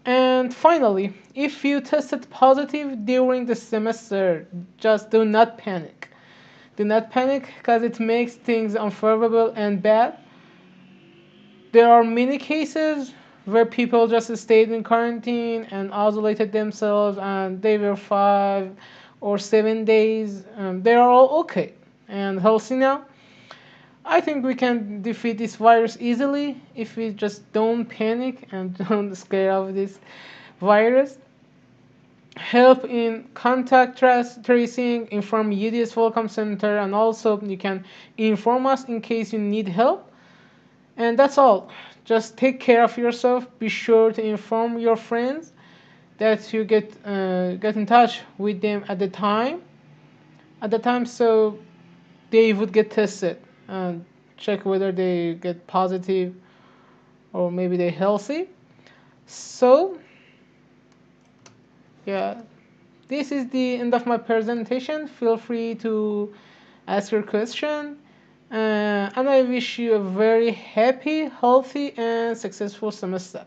And finally, if you tested positive during the semester, just do not panic. Do not panic, because it makes things unfavorable and bad. There are many cases where people just stayed in quarantine and isolated themselves, and they were 5 or 7 days. They are all okay and healthy now. I think we can defeat this virus easily if we just don't panic and don't scare of this virus. Help in contact tracing, inform UDS Welcome Center, and also you can inform us in case you need help. And that's all. Just take care of yourself. Be sure to inform your friends that you get in touch with them at the time. So they would get tested and check whether they get positive or maybe they're healthy. So yeah, this is the end of my presentation. Feel free to ask your question. And I wish you a very happy, healthy, and successful semester.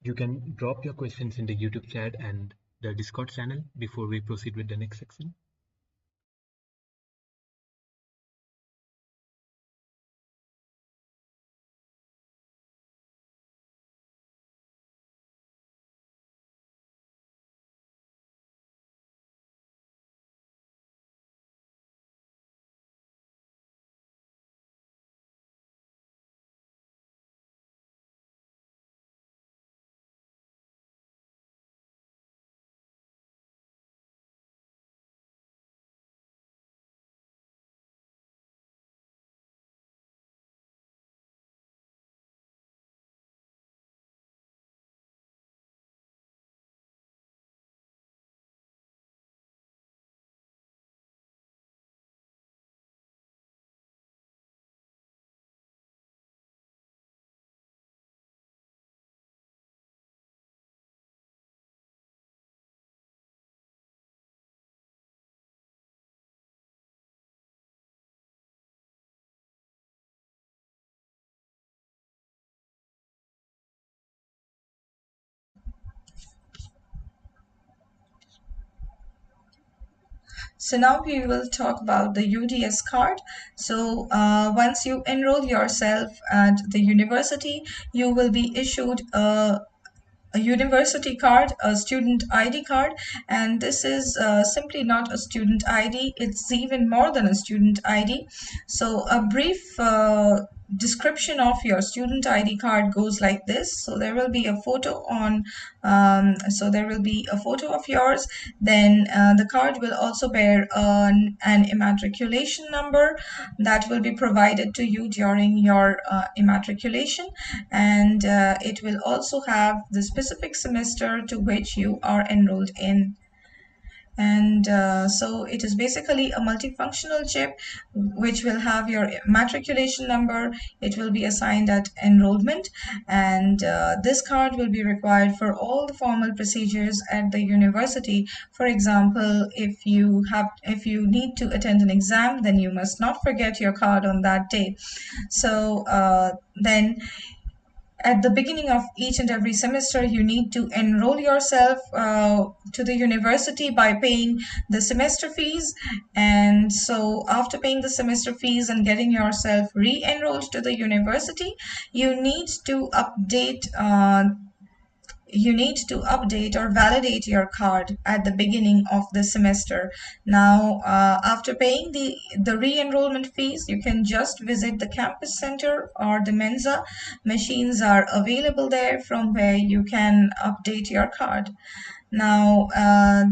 You can drop your questions in the YouTube chat and the Discord channel before we proceed with the next section. So now we will talk about the UDS card. So once you enroll yourself at the university, you will be issued a university card, a student ID card, and this is simply not a student ID, it's even more than a student ID. So a brief description of your student ID card goes like this. So there will be a photo on, there will be a photo of yours. Then the card will also bear an immatriculation number that will be provided to you during your immatriculation, and it will also have the specific semester to which you are enrolled in. And so it is basically a multifunctional chip which will have your matriculation number. It will be assigned at enrollment, and this card will be required for all the formal procedures at the university. For example, if you need to attend an exam, then you must not forget your card on that day. So then at the beginning of each and every semester, you need to enroll yourself to the university by paying the semester fees. And so after paying the semester fees and getting yourself re-enrolled to the university, you need to update or validate your card at the beginning of the semester. Now, after paying the re-enrollment fees, you can just visit the campus center or the Mensa. Machines are available there from where you can update your card. Now,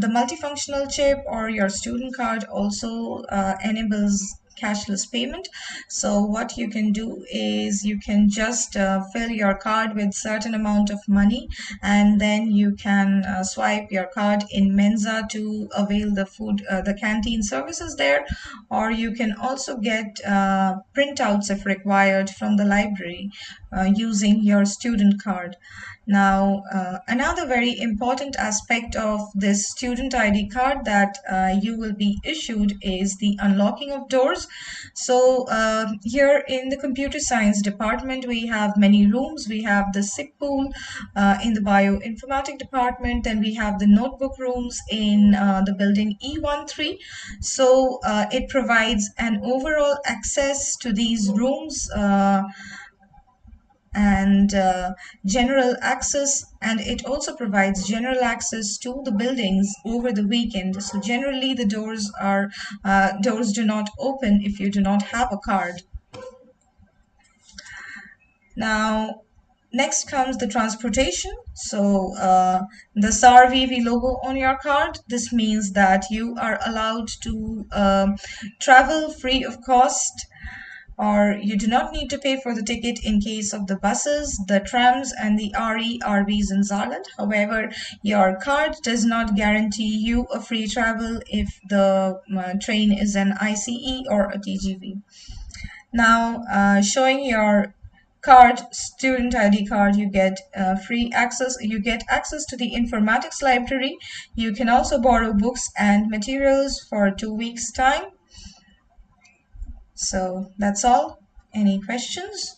the multifunctional chip or your student card also enables cashless payment. So what you can do is you can just fill your card with certain amount of money, and then you can swipe your card in Mensa to avail the canteen services there, or you can also get printouts if required from the library using your student card. Now, another very important aspect of this student ID card that you will be issued is the unlocking of doors. So here in the computer science department, we have many rooms. We have the SIP pool in the bioinformatic department, then we have the notebook rooms in the building E13. So it provides an overall access to these rooms and general access, and it also provides general access to the buildings over the weekend. So generally the doors do not open if you do not have a card. Now, next comes the transportation. So the SAR VV logo on your card, this means that you are allowed to travel free of cost, or you do not need to pay for the ticket in case of the buses, the trams, and the RERVs in Saarland. However, your card does not guarantee you a free travel if the train is an ICE or a TGV. Now, showing your student ID card, you get free access. You get access to the informatics library. You can also borrow books and materials for 2 weeks' time. So that's all. Any questions?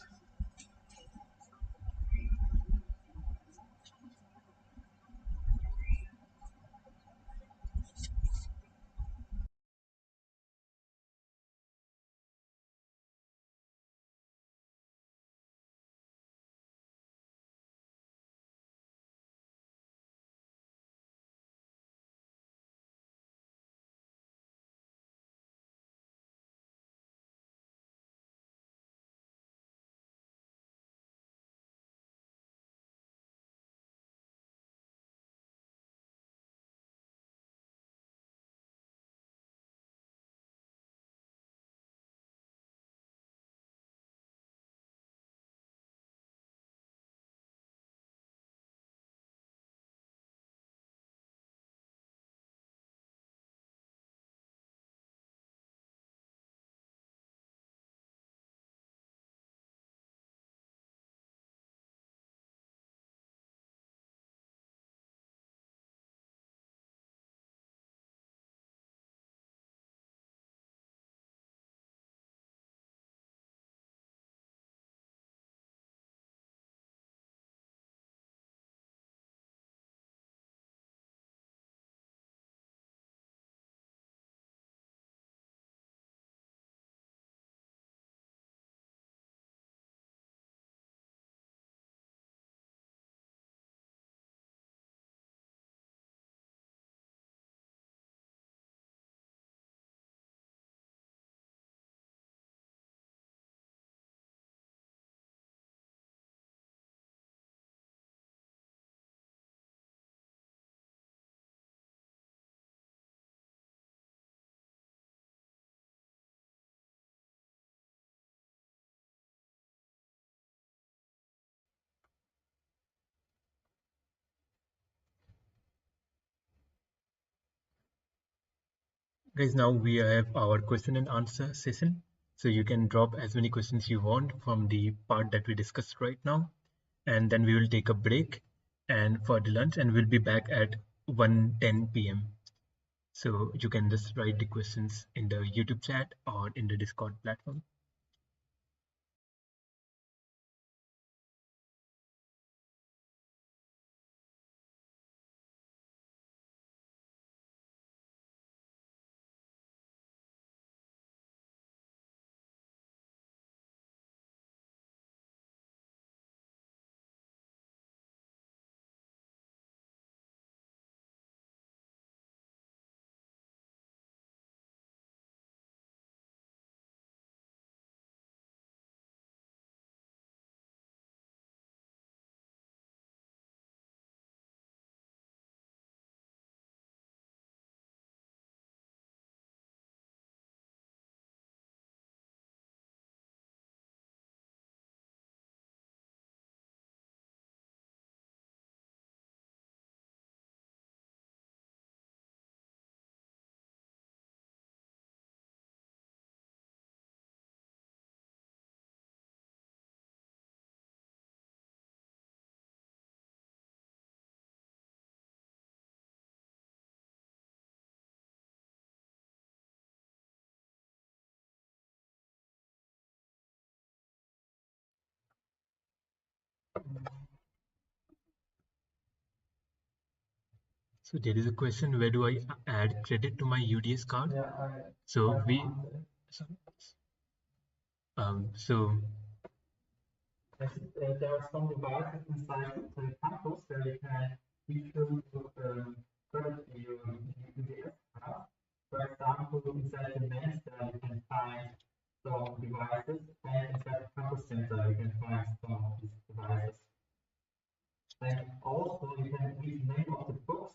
Guys, now we have our question and answer session. So you can drop as many questions you want from the part that we discussed right now. And then we will take a break and for the lunch, and we'll be back at 1:10 p.m. So you can just write the questions in the YouTube chat or in the Discord platform. So there is a question, where do I add credit to my UDS card? So so there are some devices inside the campus where you can issue credit to your UDS card. For example, inside the main cell you can find some devices, and inside the campus center you can find some of these devices. And also you can read many of the books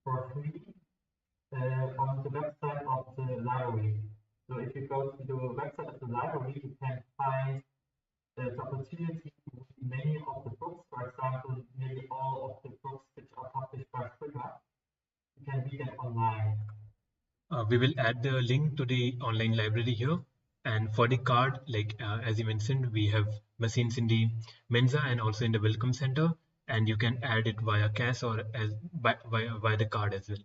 for free on the website of the library. So if you go to the website of the library, you can find the opportunity to read many of the books. For example, nearly all of the books which are published by Springer, you can read them online. We will add the link to the online library here. And for the card, like as you mentioned, we have machines in the Mensa and also in the Welcome Center, and you can add it via cash or as via the card as well.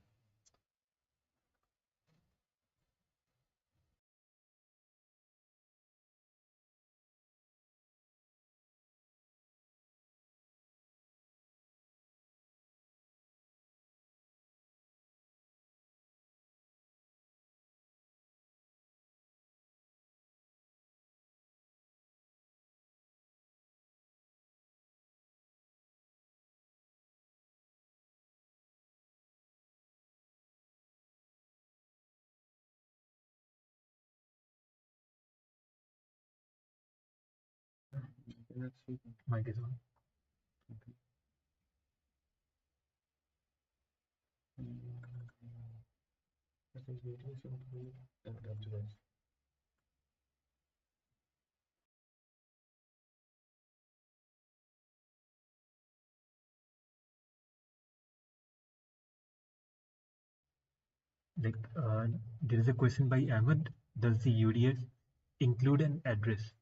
Mic is on. Okay. Like there is a question by Ahmed. Does the UDS include an address?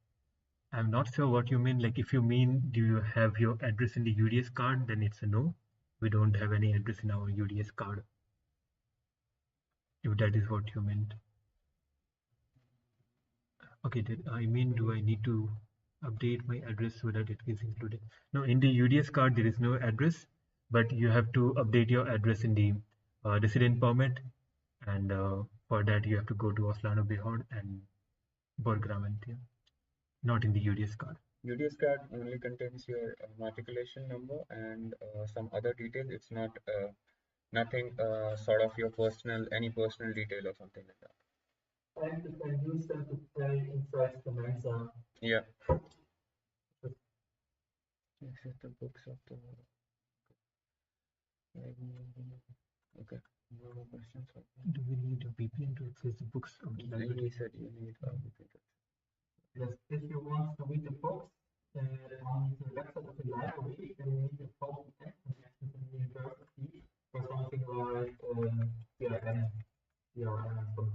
I'm not sure what you mean. Like if you mean, do you have your address in the UDS card? Then it's a no. We don't have any address in our UDS card. If that is what you meant. Okay, I mean, do I need to update my address so that it is included? No, in the UDS card, there is no address, but you have to update your address in the resident permit. And for that, you have to go to Oslano Behord and Borgramentium, not in the UDS card. UDS card only contains your matriculation number and some other details. It's not nothing sort of your personal, any personal detail or something like that. And you can use them to pay inside the Mensa. Yeah. Access the books of the. Okay. No more questions. Do we need a VPN to access the books of the library? He said you need a VPN. Yes, if you want to read the books on the website of the library, then you need a phone connection to the university for something like DRM from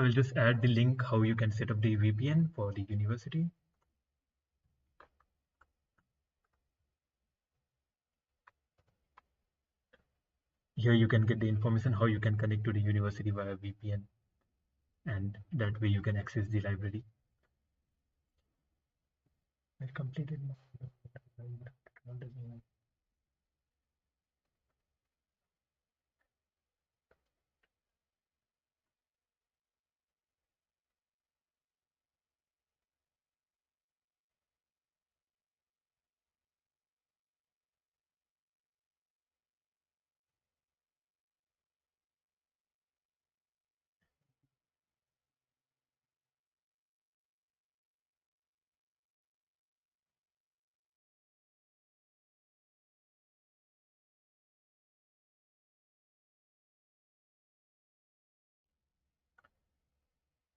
will just add the link how you can set up the VPN for the university. Here you can get the information how you can connect to the university via VPN, and that way you can access the library. I completed my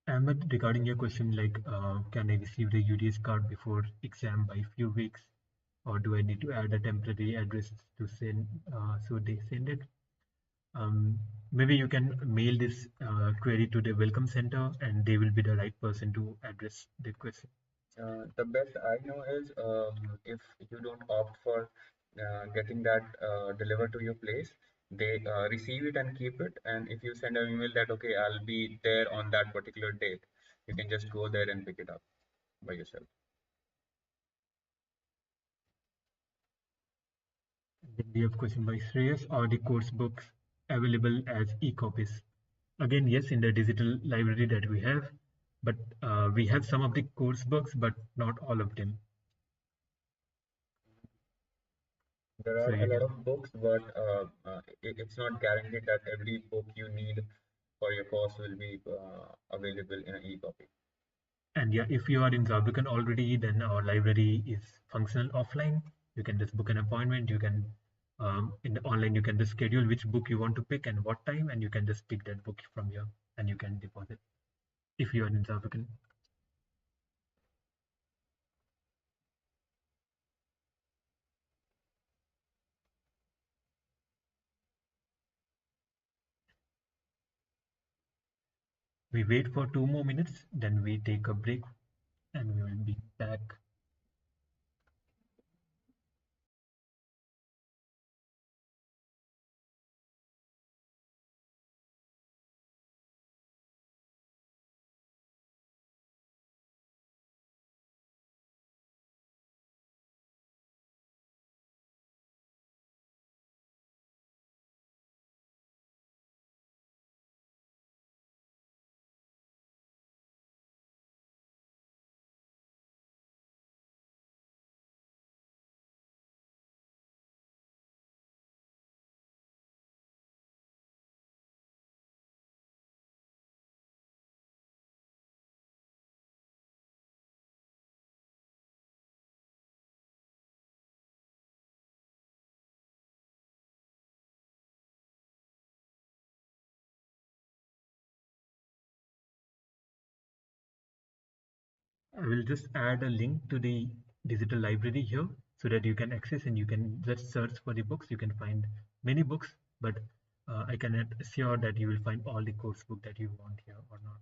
Ahmed, regarding your question, like, can I receive the UDS card before exam by few weeks, or do I need to add a temporary address to send, so they send it? Maybe you can mail this query to the welcome center, and they will be the right person to address the question. The best I know is if you don't opt for getting that delivered to your place, they receive it and keep it. And if you send an email that, okay, I'll be there on that particular date, you can just go there and pick it up by yourself. Then we have question by Shreyas. Are the course books available as e-copies? Again, yes, in the digital library that we have, but we have some of the course books, but not all of them. There So are a you lot can, of books, but it's not guaranteed that every book you need for your course will be available in an e-copy. and yeah, if you are in Saarbrücken already, then our library is functional offline. You can just book an appointment. You can, in the online, you can just schedule which book you want to pick and what time, and you can just pick that book from here and you can deposit if you are in Saarbrücken. We wait for 2 more minutes, then we take a break and we will be back. I will just add a link to the digital library here so that you can access and you can just search for the books. You can find many books, but I cannot assure that you will find all the course book that you want here or not.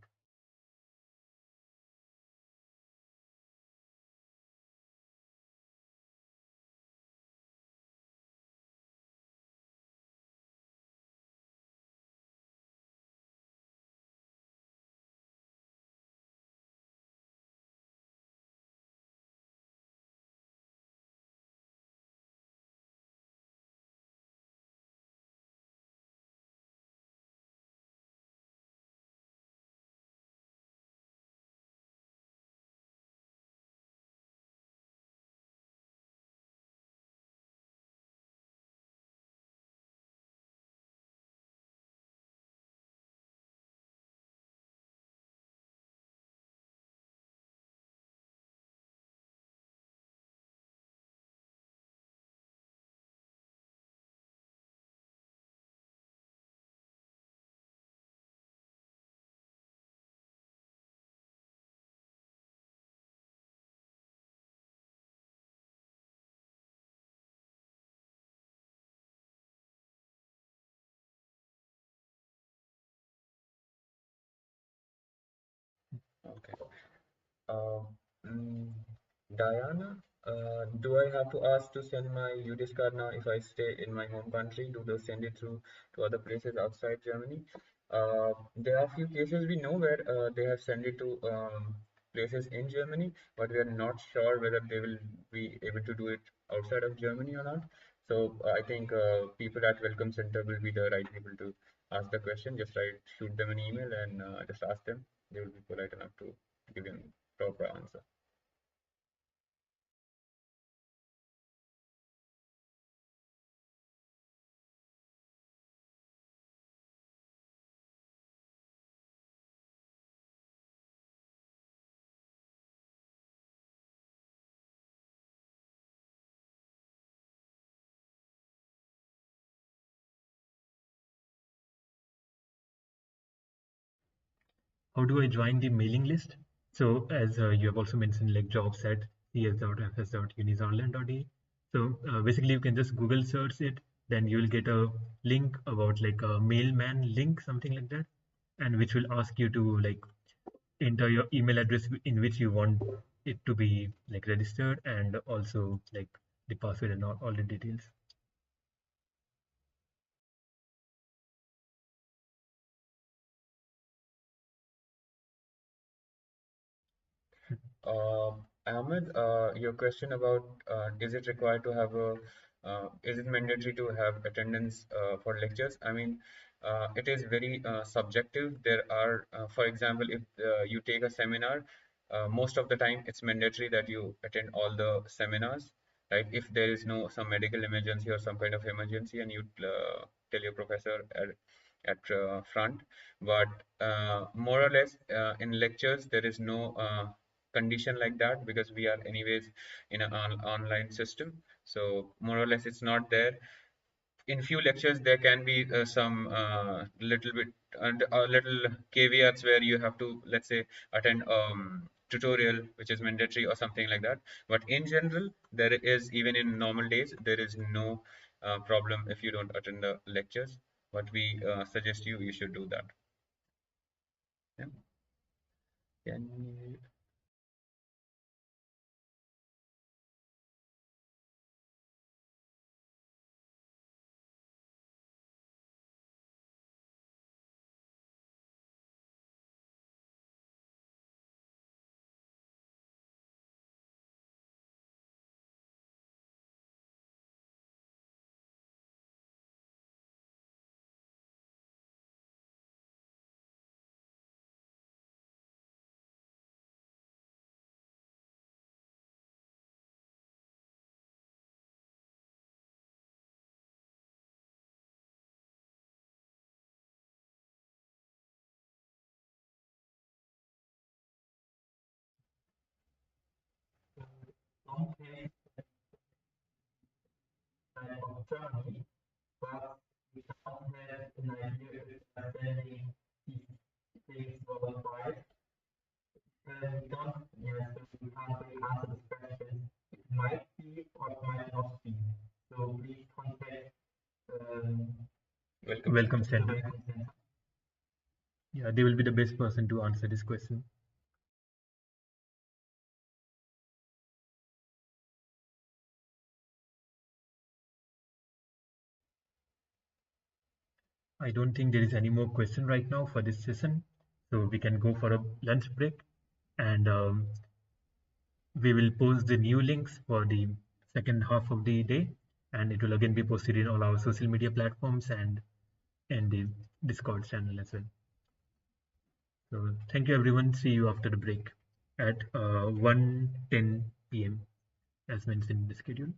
Okay. Uh, mm, Diana, do I have to ask to send my UDIS card now if I stay in my home country? Do they send it through to other places outside Germany? There are a few cases we know where they have sent it to places in Germany, but we are not sure whether they will be able to do it outside of Germany or not. So I think people at Welcome Center will be the right people to ask the question. Just shoot them an email and just ask them. They will be polite enough to give you a proper answer. How do I join the mailing list? So as you have also mentioned, like jobs at cs.fs.unisaarland.de. So basically you can just Google search it, then you'll get a link about like a mailman link, something like that, and which will ask you to like enter your email address in which you want it to be like registered, and also like the password and all the details. Ahmed, your question about is it required to have a is it mandatory to have attendance for lectures? I mean, it is very subjective. There are, for example, if you take a seminar, most of the time it's mandatory that you attend all the seminars, right? If there is no some medical emergency or some kind of emergency, and you tell your professor at front, but more or less in lectures there is no condition like that because we are anyways in an online system, so more or less it's not there. In few lectures there can be some little bit and little caveats where you have to, let's say, attend tutorial which is mandatory or something like that, but in general there is, even in normal days, there is no problem if you don't attend the lectures, but we suggest you should do that. Yeah. Can you... Welcome Center. Yeah, they will be the best person to answer this question. I don't think there is any more question right now for this session, so we can go for a lunch break, and we will post the new links for the second half of the day, and it will again be posted in all our social media platforms and in the Discord channel as well. So thank you everyone. See you after the break at 1:10 p.m. as mentioned in the schedule.